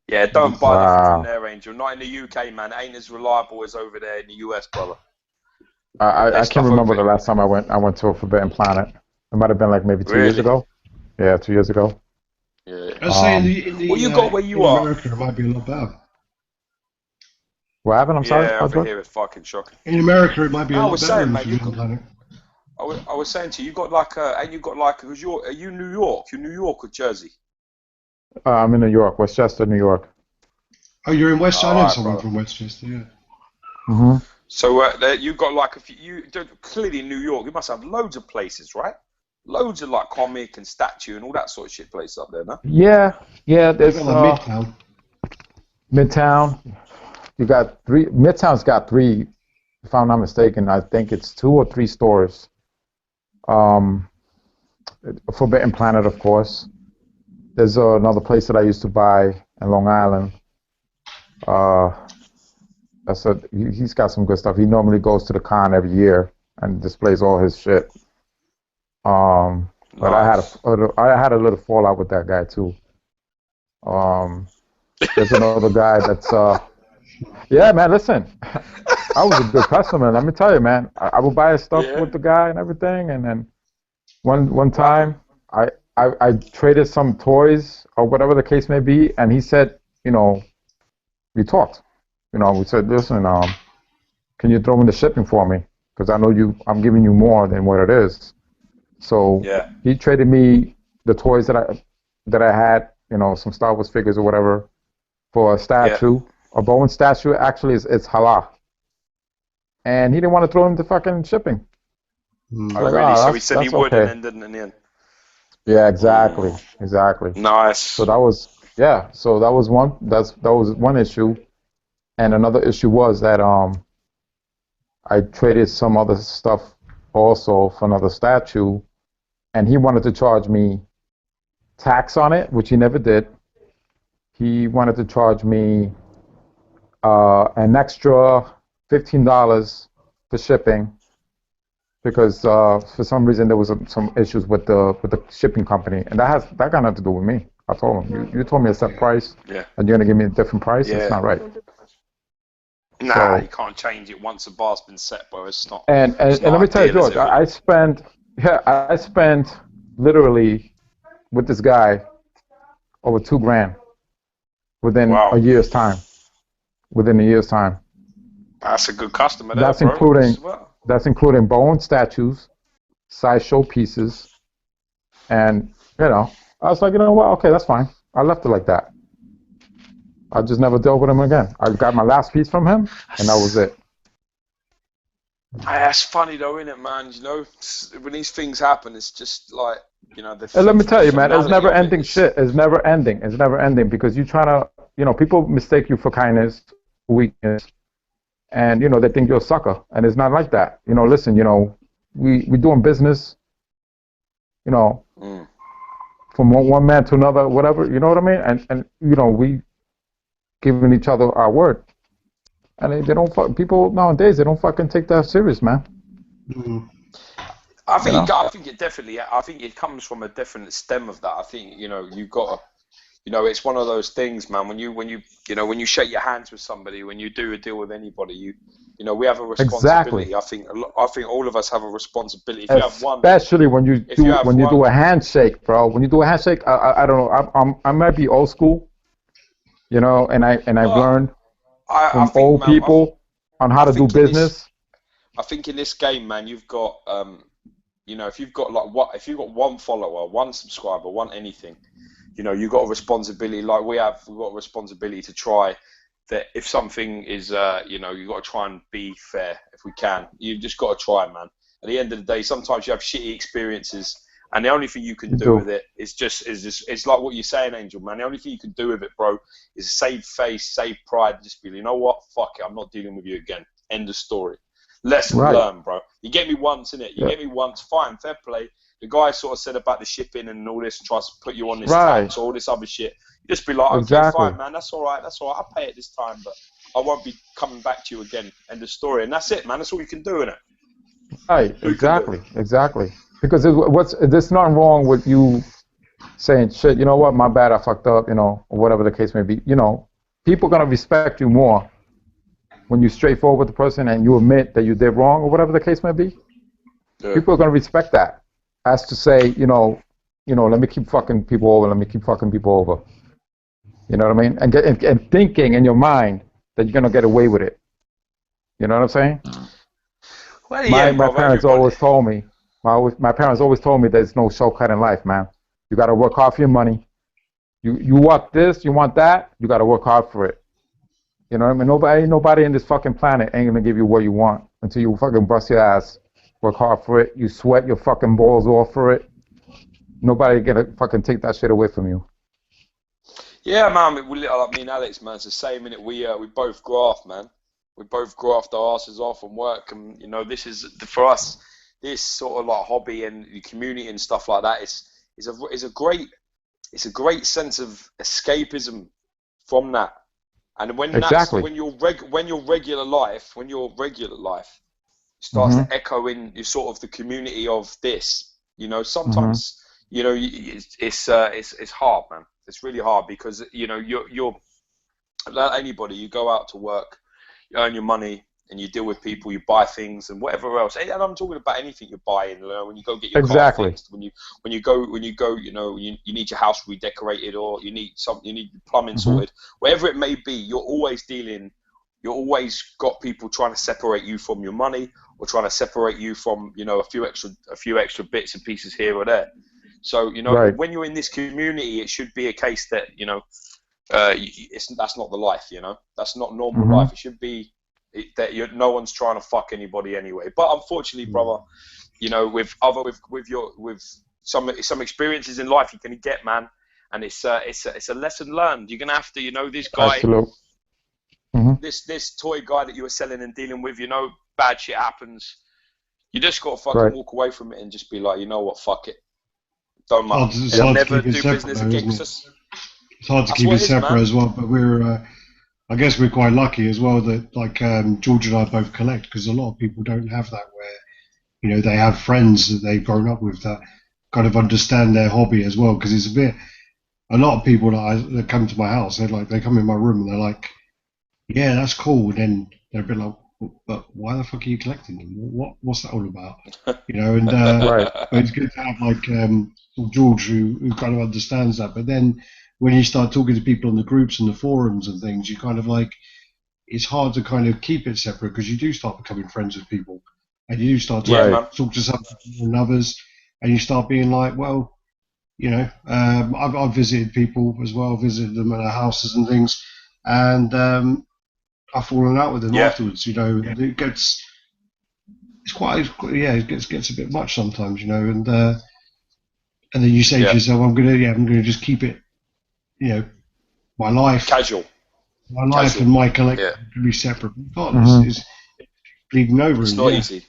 Yeah, don't buy nothing Wow. from there, Angel. Not in the UK, man. It ain't as reliable as over there in the US, brother. I stuff can't remember over the last time I went to a Forbidden Planet. It might have been like maybe 2 years Really? ago. Yeah, 2 years ago. Yeah. I'd say in the What you got where you in are? America, it might be a lot better. What happened? I'm sorry. Yeah, over Husband? here it's fucking shocking. In America, it might be a I lot was better saying, in mate, you Forbidden Planet. I was saying to you, you got like and you got like, cause are you New York? You're New York or Jersey? I'm in New York, Westchester, New York. Oh, you're in West. I know Alright, someone brother. from Westchester. Yeah. Mm-hmm. So you got like a few. Clearly in New York, you must have loads of places, right? Loads of like comic and statue and all that sort of shit places up there, no? Yeah. There's You've got like Midtown. Midtown. You got three. Midtown's got three if I'm not mistaken, I think it's 2 or 3 stores. Forbidden Planet, of course. There's another place that I used to buy in Long Island. He's got some good stuff. He normally goes to the con every year and displays all his shit. But Nice. I had a little fallout with that guy too. There's another guy that's yeah, man. Listen, I was a good customer. Let me tell you, man. I would buy his stuff Yeah. with the guy and everything, and then one time I traded some toys or whatever the case may be, and he said, you know, we talked. You know, we said, listen, can you throw in the shipping for me? Because I know I'm giving you more than what it is. So Yeah. he traded me the toys that I had, you know, some Star Wars figures or whatever, for a statue, a Bowen statue. Actually, it's halal, and he didn't want to throw in the fucking shipping. Oh, Like, really? So he that's said he would, okay. and then didn't in the end. Yeah, exactly. Nice. So that was one issue, and another issue was that I traded some other stuff also for another statue, and he wanted to charge me tax on it, which he never did. He wanted to charge me an extra $15 for shipping because for some reason there was some issues with the shipping company, and that got nothing to do with me. I told him, you told me a set price, Yeah. and you're gonna give me a different price. Yeah. It's not right. Nah, So- you can't change it once a bar's been set, bro. It's not. And It's let not me tell you, ideal, is George, it? I spent literally with this guy over $2,000 within Wow. a year's time. Within a year's time. That's a good customer there, That's bro. including as well. that's including Bowen statues, sideshow pieces, and you know, I was like, you know what? Okay, that's fine. I left it like that. I just never dealt with him again. I got my last piece from him, and that was it. That's funny though, isn't it, man? You know, when these things happen, it's just like, you know, the And let me tell you, man, it's personality never of it ending is- shit. It's never ending. It's never ending because you're trying to, you know, people mistake you for kindness, weakness, and you know they think you're a sucker, and it's not like that. You know, listen, you know, we doing business, you know, Mm. from one man to another, whatever. You know what I mean? And you know, we giving each other our word, and they don't. People nowadays they don't fucking take that serious, man. Mm. I think You know? I think it definitely. I think it comes from a definite stem of that. I think, you know, you've got to, you know, it's one of those things, man. When you shake your hands with somebody, when you do a deal with anybody, you know, we have a responsibility. Exactly. I think all of us have a responsibility. If you have one, Especially when you if you have do one- a handshake, bro. When you do a handshake, I don't know. I might be old school, you know, and I've Well, learned I from think, old man, people on how to do think in this- business. I think in this game, man, you've got, you know, if you've got if you've got one follower, one subscriber, one anything, you know, you've got a responsibility. Like we've got a responsibility to try that. If something is, you know, you've got to try and be fair if we can. You've just got to try, man. At the end of the day, sometimes you have shitty experiences, and the only thing you can You do do. with it is just it's like what you're saying, Angel, man. The only thing you can do with it, bro, is save face, save pride. Just be, you know what, fuck it, I'm not dealing with you again. End of story. Lesson Right. learned, bro. You get me once, innit? You Yeah. get me once, fine, fair play. The guy sort of said about the shipping and all this, tries to put you on this Right. tax, all this other shit. You just be like, okay, Exactly. fine, man, that's all right, I'll pay it this time, but I won't be coming back to you again. End of story. And that's it, man. That's all you can do, innit? Right. Who can Exactly. Because there's nothing wrong with you saying shit. You know what? My bad. I fucked up. You know, or whatever the case may be. You know, people gonna respect you more when you're straightforward with the person and you admit that you did wrong or whatever the case may be. Yeah. People are gonna respect that, as to say, you know, let me keep fucking people over. Let me keep fucking people over. You know what I mean? And thinking in your mind that you're gonna get away with it. You know what I'm saying? Well, yeah, My bro, parents everybody- always told me. My parents always told me there's no shortcut in life, man. You got to work hard for your money. You want this, you want that. You got to work hard for it. You know what I mean? Nobody in this fucking planet ain't gonna give you what you want until you fucking bust your ass, work hard for it. You sweat your fucking balls off for it. Nobody gonna fucking take that shit away from you. Yeah, man. I mean, Alex, man, it's the same, innit? We both graft, man. We both graft our asses off and work, and you know, this is for us. This sort of like hobby and the community and stuff like that is a great sense of escapism from that. And when Exactly. when your regular life starts to echo in your sort of the community of this, you know, sometimes you know it's hard, man. It's really hard because you know you're like anybody. You go out to work, you earn your money, and you deal with people. You buy things and whatever else. And I'm talking about anything you're buying. You know, when you go get your car fixed, when you go, you know, you need your house redecorated, or you need plumbing sorted. Whatever it may be, you're always got people trying to separate you from your money, or trying to separate you from, you know, a few extra bits and pieces here or there. So, you know, when you're in this community, it should be a case that, you know, that's not the life, you know, that's not normal life. It should be that no one's trying to fuck anybody anyway. But unfortunately, brother, you know, with some experiences in life you can get, man, and it's a lesson learned. You're gonna have to, you know, this guy. Absolutely. This toy guy that you were selling and dealing with, you know, bad shit happens. You just got to fucking walk away from it and just be like, you know what, fuck it. Don't matter. They'll never do business against us. It's hard to keep it separate as well, but I guess we're quite lucky as well that like George and I both collect, because a lot of people don't have that, where, you know, they have friends that they've grown up with that kind of understand their hobby as well. Because it's a lot of people that come to my house, they come in my room and they're like, yeah, that's cool. And then they're a bit like, but why the fuck are you collecting them? What's that all about? You know, and but it's good to have like George who kind of understands that. But then when you start talking to people in the groups and the forums and things, you kind of like, it's hard to kind of keep it separate, because you do start becoming friends with people, and you do start to talk to some people and others, and you start being like, well, you know, I've visited people as well, visited them at their houses and things, and I've fallen out with them afterwards. You know, it gets it gets a bit much sometimes, you know, and then you say to yourself, I'm gonna just keep it, you know, my life and my collection can be separate. It's bleeding over. It's not easy.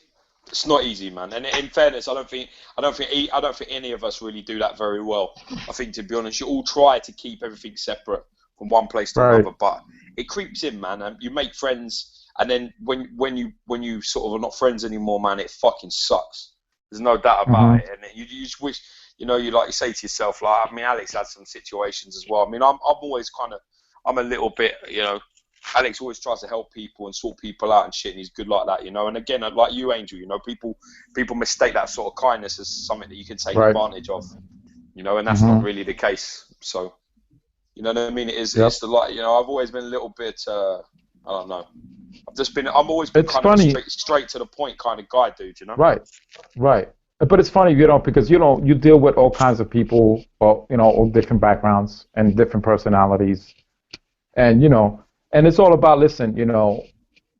It's not easy, man. And in fairness, I don't think any of us really do that very well. I think, to be honest, you all try to keep everything separate from one place to another, but it creeps in, man. And you make friends, and then when you sort of are not friends anymore, man, it fucking sucks. There's no doubt about it. And you just wish, you know, you say to yourself, like, I mean, Alex had some situations as well. I mean, I'm always I'm a little bit, you know, Alex always tries to help people and sort people out and shit, and he's good like that, you know. And again, like you, Angel, you know, people mistake that sort of kindness as something that you can take advantage of, you know, and that's not really the case. So, you know what I mean? It's the, like, you know, I've always been a little bit, I don't know. I've always been kind of straight to the point kind of guy, dude, you know? Right. But it's funny, you know, because, you know, you deal with all kinds of people, well, you know, all different backgrounds and different personalities. And, you know, and it's all about, listen, you know,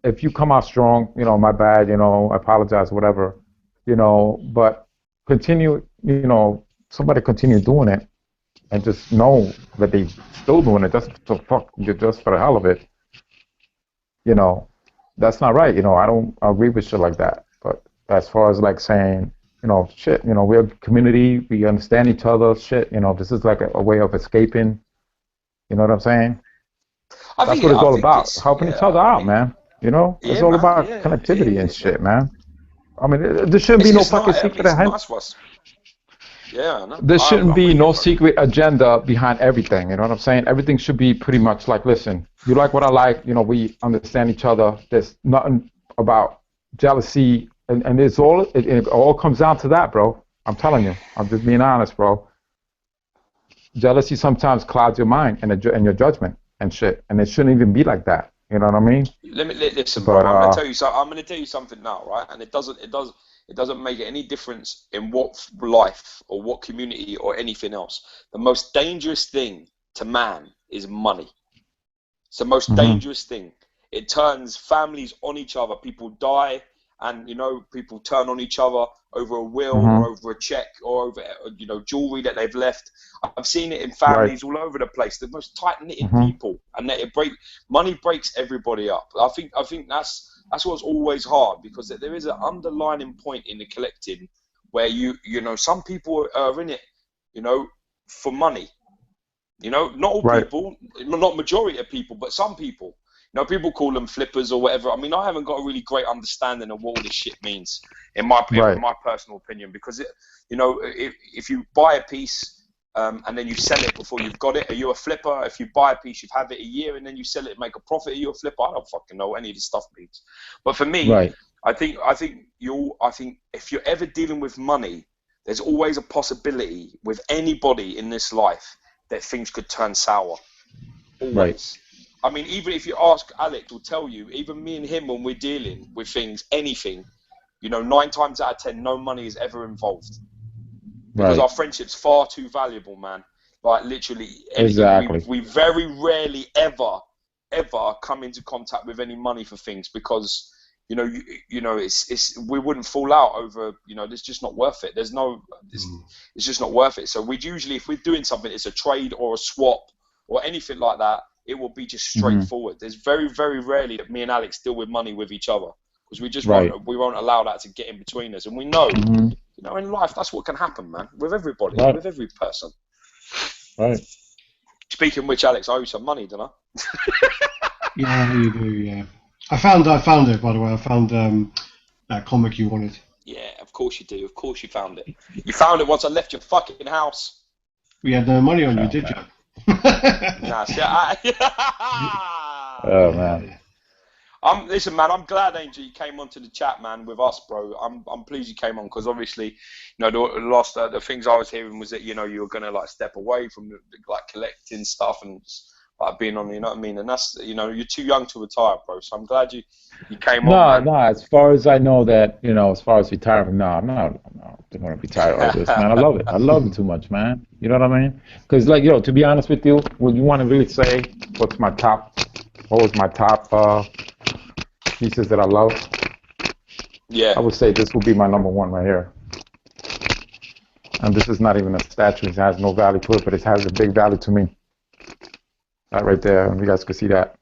if you come out strong, you know, my bad, you know, I apologize, whatever, you know, but continue, you know, somebody continue doing it and just know that they still doing it just for the hell of it. You know, that's not right. You know, I agree with shit like that. But as far as like saying, you know, shit, you know, we're a community, we understand each other, shit, you know, this is like a way of escaping. You know what I'm saying? That's what it's all about, helping each other out, man. You know, it's all about connectivity and shit, man. I mean, there shouldn't be no fucking secret agenda. There shouldn't be no secret agenda behind everything. You know what I'm saying? Everything should be pretty much like, listen, you like what I like. You know, we understand each other. There's nothing about jealousy, and it all comes down to that, bro. I'm telling you. I'm just being honest, bro. Jealousy sometimes clouds your mind and your judgment and shit, and it shouldn't even be like that. You know what I mean? Listen, bro. I'm gonna tell you something now, right? And it doesn't make any difference in what life or what community or anything else. The most dangerous thing to man is money. It's the most dangerous thing. It turns families on each other. People die, and people turn on each other over a will or over a check or over jewelry that they've left. I've seen it in families all over the place. The most tight-knitted people, and money breaks everybody up. I think that's what's always hard, because there is an underlining point in the collecting where some people are in it for money. Not all people, not majority of people, but some people. People call them flippers or whatever. I mean, I haven't got a really great understanding of what all this shit means, in my personal opinion, because if you buy a piece and then you sell it before you've got it, are you a flipper? If you buy a piece, you've had it a year and then you sell it and make a profit, are you a flipper? I don't fucking know what any of this stuff means. But for me, I think if you're ever dealing with money, there's always a possibility with anybody in this life that things could turn sour. Always. Right. I mean, even if you ask Alex, will tell you, even me and him, when we're dealing with things, anything, 9 times out of 10, no money is ever involved. Because our friendship's far too valuable, man. Like, literally, anything. We very rarely ever come into contact with any money for things, because it's we wouldn't fall out over, it's just not worth it. It's just not worth it. So we'd usually, if we're doing something, it's a trade or a swap or anything like that, it will be just straightforward. There's very, very rarely that me and Alex deal with money with each other, because we just won't allow that to get in between us. And we know, in life, that's what can happen, man, with everybody, with every person. Right. Speaking of which, Alex, I owe you some money, don't I? Yeah, you do, yeah. I found it, by the way. I found that comic you wanted. Yeah, of course you do. Of course you found it. You found it once I left your fucking house. We had no money on you, did you? Nah, oh, man. Listen, man, I'm glad, Angel, you came onto the chat, man, with us, bro. I'm pleased you came on, because obviously, the things I was hearing was that, you were going to, step away from, collecting stuff and, being on, you know what I mean? And that's, you're too young to retire, bro. So I'm glad you came on. No, as far as I know that, as far as retiring, no, I'm not going to retire all this, man. I love it. I love it too much, man. You know what I mean? Because, to be honest with you, when you want to really say what was my top pieces that I love, I would say this would be my number one right here. And this is not even a statue. It has no value to it, but it has a big value to me. That right there, and you guys can see that.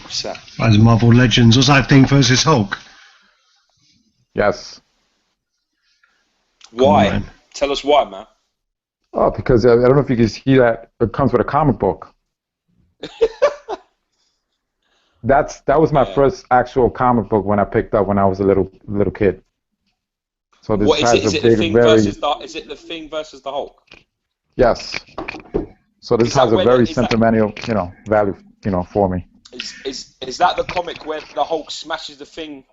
What's that? That's Marvel Legends. What's that thing versus Hulk? Yes. Why? On, tell us why, man. Oh, because I don't know if you can see that. It comes with a comic book. That was my first actual comic book when I picked up when I was a little kid. So this has a big, is it the Thing versus the Hulk? Yes. So this has a very sentimental, value, for me. Is that the comic where the Hulk smashes the Thing,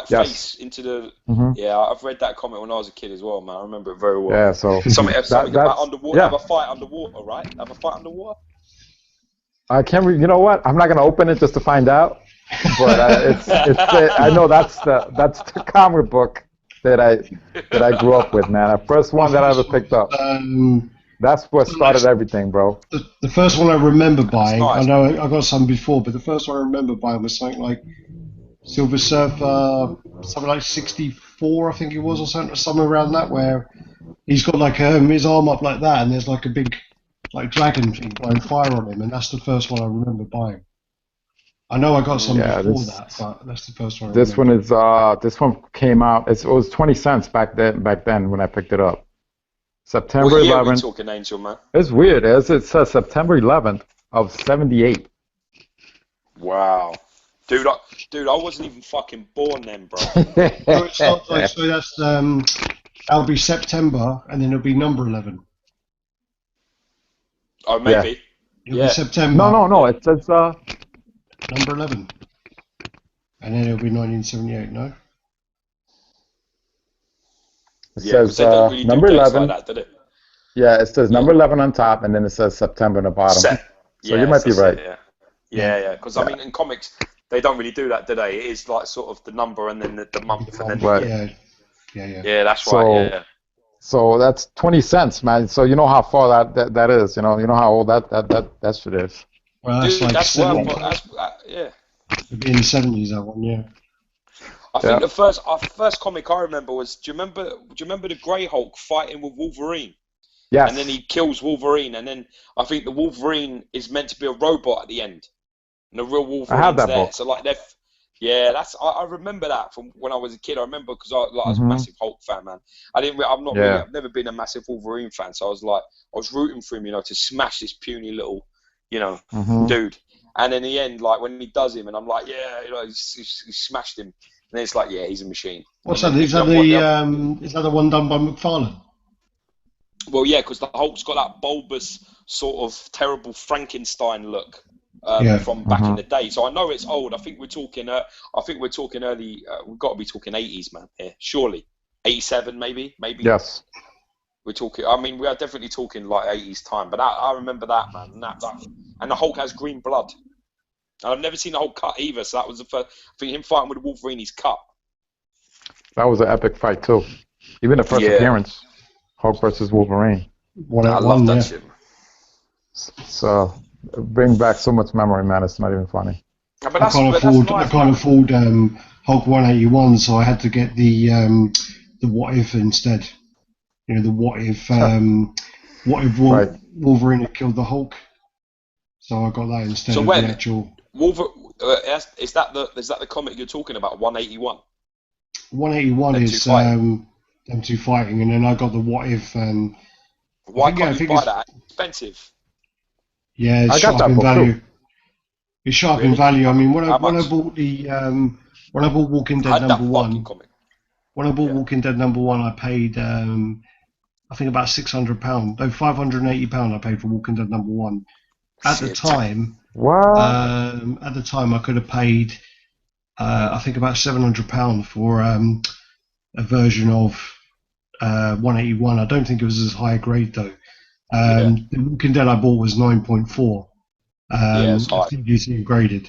face into the? Yeah, I've read that comic when I was a kid as well, man. I remember it very well. Yeah, so something about underwater. Yeah. Have a fight underwater, right? Have a fight underwater. I can't. You know what? I'm not gonna open it just to find out. But I know that's the comic book that I grew up with, man. The first one that I ever picked up. That's what started everything, bro. The first one I remember buying, nice. I know I got some before, but the first one I remember buying was something like Silver Surfer, something like 64, I think it was, or somewhere around that, where he's got his arm up like that, and there's a big dragon thing blowing fire on him, and that's the first one I remember buying. I know I got some before that, but that's the first one. This one came out. It was 20 cents back then when I picked it up. September 11th. What year are we talking, Angel, man? It's weird. It says September 11th of 78. Wow. Dude, I wasn't even fucking born then, bro. So that's that'll be September, and then it'll be number 11. Oh, maybe. Yeah. It'll be September. No. It says number 11, and then it'll be 1978. No. It says really number 11. Like that, did it? Yeah, it says number 11 on top, and then it says September on the bottom. So you might be right. Yeah. Because I mean, in comics, they don't really do that, do they? It is sort of the number and then the month and then Yeah, that's right. Yeah. So that's 20 cents, man. So you know how far that is. You know how old that shit is. Well, that's dude, like that's 70. yeah. It'd be in the 70s, that one, yeah. I think the first comic I remember was, do you remember the Grey Hulk fighting with Wolverine? Yes. And then he kills Wolverine, and then I think the Wolverine is meant to be a robot at the end, and the real Wolverine's that there. book. So like, I remember that from when I was a kid. I remember because I was a massive Hulk fan, man. I've never been a massive Wolverine fan, so I was rooting for him, to smash this puny little, dude. And in the end, like when he does him, and I'm like, yeah, he smashed him. And then it's like, yeah, he's a machine. What's that? Is that the one done by McFarlane? Well, yeah, because the Hulk's got that bulbous sort of terrible Frankenstein look from back in the day. So I know it's old. I think we're talking. Early. We've got to be talking 80s, man. Here, surely 87, maybe. Yes. We're talking. I mean, we are definitely talking like 80s time. But I remember that, man. And the Hulk has green blood. And I've never seen the Hulk cut either. So that was the first. I think him fighting with Wolverine, he's cut. That was an epic fight too. Even the first appearance, Hulk versus Wolverine. I love that shit. So bring back so much memory, man. It's not even funny. I can't afford Hulk 181, so I had to get the What If instead. The What If Wolverine had killed the Hulk. So I got that instead of the actual. Is that the comic you're talking about? 181. 181 is them two fighting, and then I got the What If. Why can't you buy that? It's expensive. Yeah, it's sharp in value. It's sharp in value. I mean, when I bought Walking Dead #1, when I bought Walking Dead #1, I paid I think about £600. No, £580 I paid for Walking Dead #1. At the time, at the time I could have paid I think about £700 for a version of 181. I don't think it was as high a grade though. The Walking Dead I bought was 9.4. It's high. CGC graded,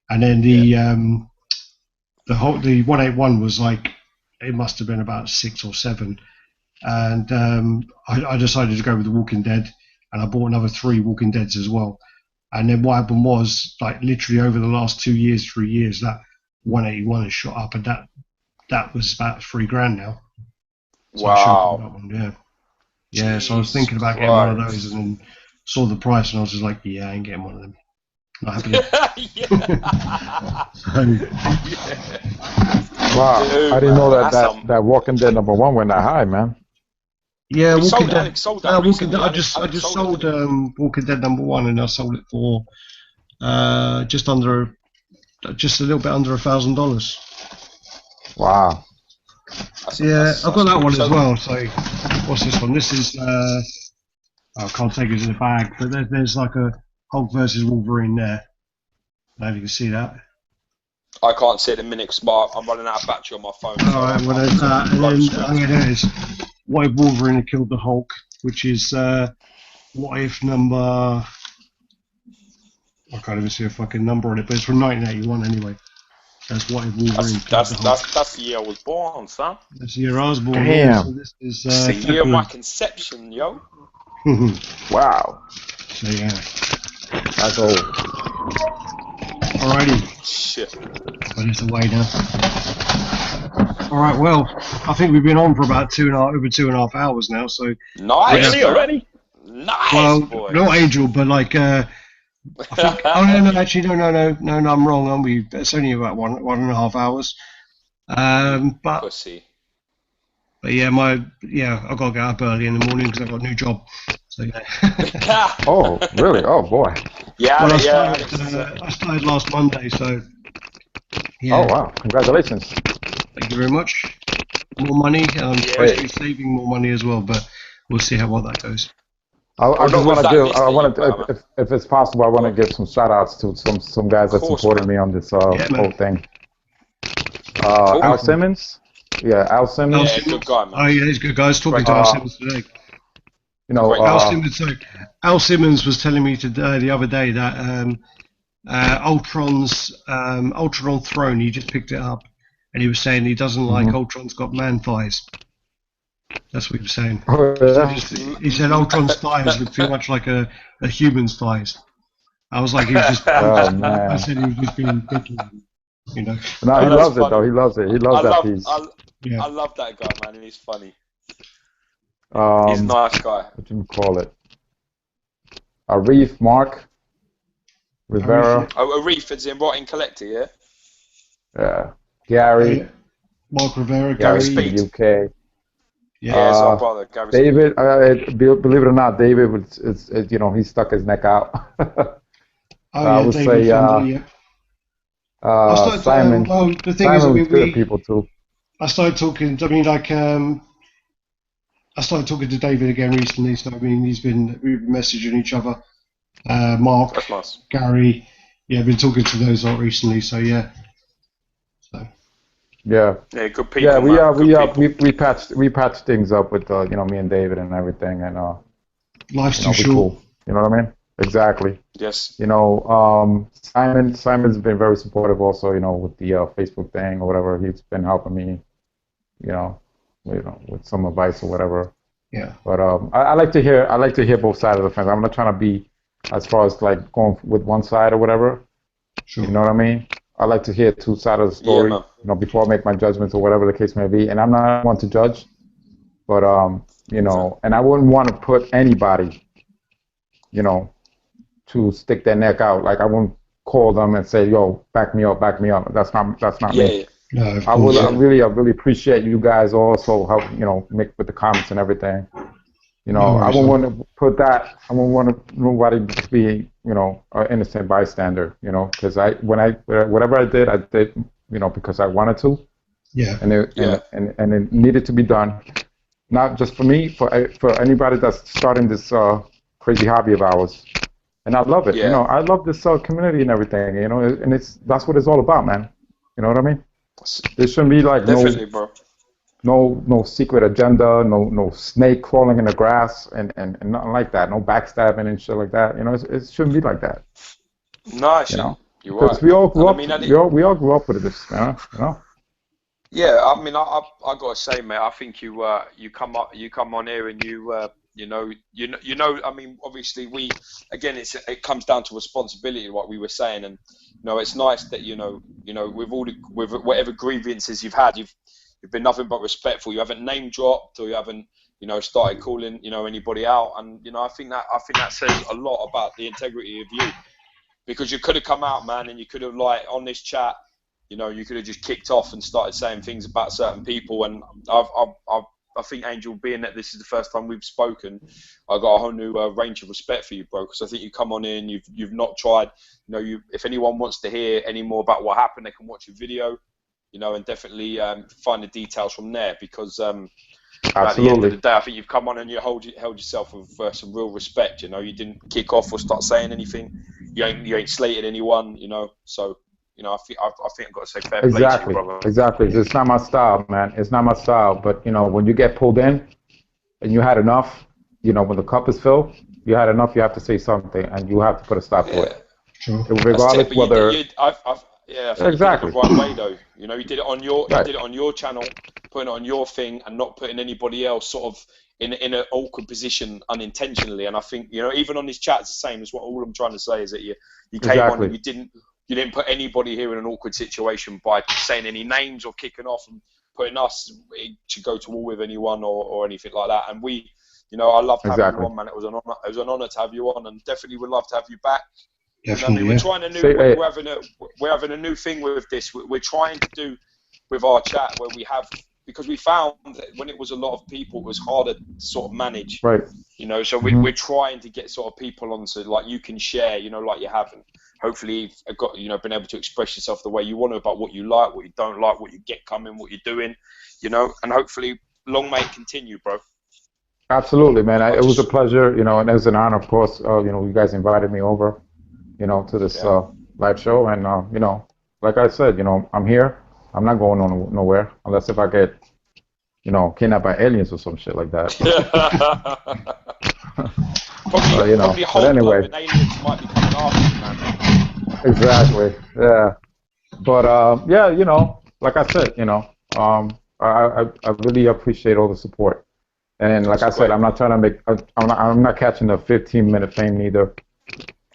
and then the 181 was like, it must have been about 6 or 7, and I decided to go with the Walking Dead, and I bought another 3 Walking Deads as well. And then what happened was, like literally over the last 2 years, 3 years, that 181 has shot up, and that was about $3,000 now. So wow. That one, yeah. So I was thinking about getting one of those, and then saw the price, and I was just like, yeah, I ain't getting one of them. Not happening. Wow, dude, I didn't know that Walking Dead #1 went that high, man. Yeah, Walking Dead. I just sold Walking Dead #1, and I sold it for just a little bit under $1,000. Wow. I've got that one as well. So, what's this one? This is I can't take it in the bag, but there's like a Hulk versus Wolverine there. I don't know if you can see that. I can't see it in a minute because I'm running out of battery on my phone. Alright, well there's that, and then there it is. What If Wolverine had killed the Hulk, which is What If number... I can't even see a fucking number on it, but it's from 1981 anyway. That's What If Wolverine killed the Hulk. That's the year I was born, son. That's the year I was born. Damn. So this is, it's the year of my conception, yo. Wow. So yeah. That's old. Alrighty. Shit. But it's away now. Alright, well, I think we've been on for about over 2.5 hours now, so... Nice! Already? Nice, well, boy. Not Angel, but like, I think... no, I'm wrong, aren't we? It's only about 1.5 hours. But... Pussy. But yeah, I've got to get up early in the morning because I've got a new job. So yeah. Oh, really? Oh boy. Yeah, well, I started last Monday, so yeah. Oh wow! Congratulations. Thank you very much. More money. I'm supposed to be saving more money as well, but we'll see how well that goes. I just want to if it's possible, I want to give some shout outs to some guys that supported me on this whole thing. Al Simmons. Yeah, Al Simmons. Yeah, good guy, man. Oh yeah, he's a good guy. I was talking to Al Simmons today. You know, Al Simmons was telling me the other day that Ultron's Ultron Throne, he just picked it up, and he was saying he doesn't like Ultron's got man thighs. That's what he was saying. Oh, yeah. He said Ultron's thighs look too much like a human's thighs. I was like, he was just. Oh, man. I said he was just being picky. You know. No, he loves it though. He loves it. He loves that piece. I love that guy, man. He's funny. He's a nice guy. What do you call it? Arif Mark Rivera. Arif is in what in Collector, yeah. Yeah. Gary. Mark Rivera. Gary Speed. UK. Yeah, it's our brother, Gary. David. Believe it or not, David is you know, he stuck his neck out. I would David say. Simon. Well, the thing Simon is, was good at people too. I started talking. I mean, like, I started talking to David again recently. So I mean, we've been messaging each other. Mark, that's nice. Gary, yeah, I've been talking to those lot recently. So yeah. So. Yeah. Yeah, good people. Yeah, we patched things up with you know, me and David and everything, and life's too short. Cool. You know what I mean? Exactly. Yes. You know, Simon's been very supportive also, you know, with the Facebook thing or whatever. He's been helping me, you know, with some advice or whatever. Yeah. But I like to hear both sides of the fence. I'm not trying to be as far as like going with one side or whatever. Sure. You know what I mean? I like to hear two sides of the story, you know, before I make my judgments or whatever the case may be. And I'm not one to judge, but you know, and I wouldn't want to put anybody, you know, to stick their neck out. Like I wouldn't call them and say, "Yo, back me up, back me up." That's not me. No, I really appreciate you guys also help, you know, make with the comments and everything. You know, I wouldn't want to put that. I wouldn't want nobody to be, you know, an innocent bystander. You know, because whatever I did, you know, because I wanted to. Yeah. And it needed to be done, not just for me, for anybody that's starting this crazy hobby of ours. And I love it. Yeah. You know, I love this community and everything. You know, and that's what it's all about, man. You know what I mean? There shouldn't be like no secret agenda, no snake crawling in the grass, and nothing like that. No backstabbing and shit like that. You know, it shouldn't be like that. Nice. You know, you're right. Because we all grew up. We all grew up with this. You know. Yeah, I mean, I gotta say, mate, I think you come on here and you know. I mean, obviously, it comes down to responsibility, what we were saying, and you know, it's nice that you know, with whatever grievances you've had, you've been nothing but respectful. You haven't name dropped, or you haven't, you know, started calling, you know, anybody out, and you know, I think that says a lot about the integrity of you, because you could have come out, man, and you could have, like, on this chat, you know, you could have just kicked off and started saying things about certain people, and I think, Angel, being that this is the first time we've spoken, I got a whole new range of respect for you, bro. Because I think you come on in, you've not tried. You know, if anyone wants to hear any more about what happened, they can watch a video. You know, and definitely find the details from there. Because at the end of the day, I think you've come on and you held yourself with some real respect. You know, you didn't kick off or start saying anything. You ain't slated anyone. You know, so. You know, I think I've got to say fair play to you, brother. Exactly. It's not my style, man. It's not my style. But, you know, when you get pulled in and you had enough, you know, when the cup is filled, you had enough, you have to say something, and you have to put a stop to it. Sure. Regardless whether... I think exactly. You did it the right way, though. You know, you did it on your channel, putting it on your thing, and not putting anybody else sort of in an awkward position unintentionally. And I think, you know, even on this chat, it's the same as what all I'm trying to say is that you came on and you didn't put anybody here in an awkward situation by saying any names or kicking off and putting us to go to war with anyone or anything like that. And we, you know, I loved having you on, man. It was an honor to have you on, and definitely would love to have you back. Definitely, I mean, we're trying we're having a new thing with this. We're trying to do with our chat where we have, because we found that when it was a lot of people, it was harder to sort of manage. Right. You know, so we're trying to get sort of people onto, like, you can share, you know, like you have, and hopefully you've got, you know, been able to express yourself the way you want to about what you like, what you don't like, what you get coming, what you're doing, you know, and hopefully long may it continue, bro. Absolutely, man. It was a pleasure, you know, and it was an honor, of course. You know, you guys invited me over, you know, to this live show, and you know, like I said, you know, I'm here. I'm not going nowhere unless if I get, you know, kidnapped by aliens or some shit like that. Probably but anyway. Aliens might be coming after you, man. Exactly. Yeah. But yeah, you know, like I said, you know, I really appreciate all the support. And like I said, I'm not trying to make. I'm not catching the 15-minute fame either.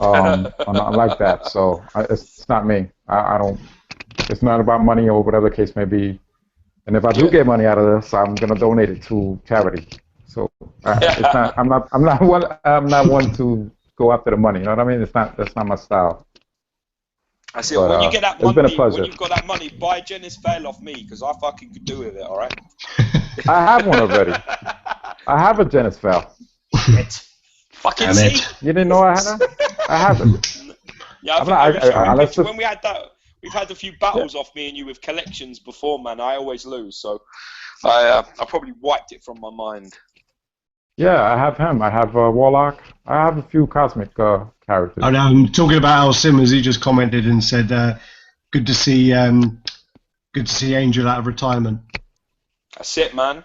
I'm not like that. So it's not me. I don't. It's not about money or whatever the case may be. And if I do get money out of this, I'm gonna donate it to charity. So it's not. I'm not one to go after the money. You know what I mean? That's not my style. I see. When you get that it's been a money, pleasure. when you've got that money, buy Jenny's veil off me because I fucking could do with it. All right. I have one already. I have a Genesis veil. Shit. Fucking see. You didn't know I had it? I have it. Yeah, I think when we had that, we've had a few battles off me and you with collections before, man. I always lose, so I probably wiped it from my mind. Yeah, I have him. I have Warlock. I have a few cosmic characters. And talking about Al Simmons, he just commented and said, "Good to see Angel out of retirement." That's it, man.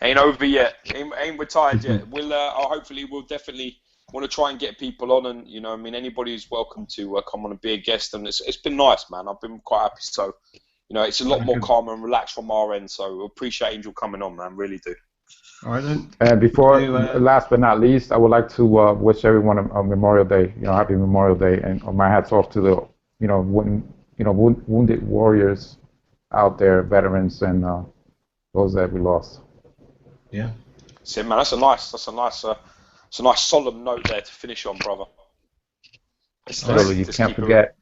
Ain't over yet. Ain't retired yet. We'll hopefully we'll definitely want to try and get people on, and you know, I mean, anybody who's welcome to come on and be a guest, and it's been nice, man. I've been quite happy. So, you know, it's a lot more calm and relaxed from our end. So, we appreciate Angel coming on, man. Really do. All right then. And before, last but not least, I would like to wish everyone a Memorial Day. You know, happy Memorial Day, and my hats off to the wounded warriors out there, veterans, and those that we lost. Yeah. See, man, that's a nice solemn note there to finish on, brother. You can't forget.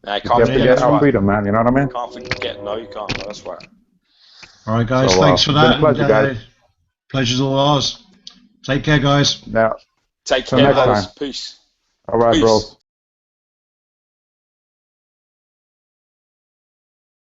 Nah, you can't forget our freedom, man. You know what I mean? Can't forget. No, you can't. No, that's right. All right, guys. So, thanks for that. It's been a pleasure, guys. Pleasure's all ours. Take care, guys. Now, take care, guys. Peace. All right, Peace. bros.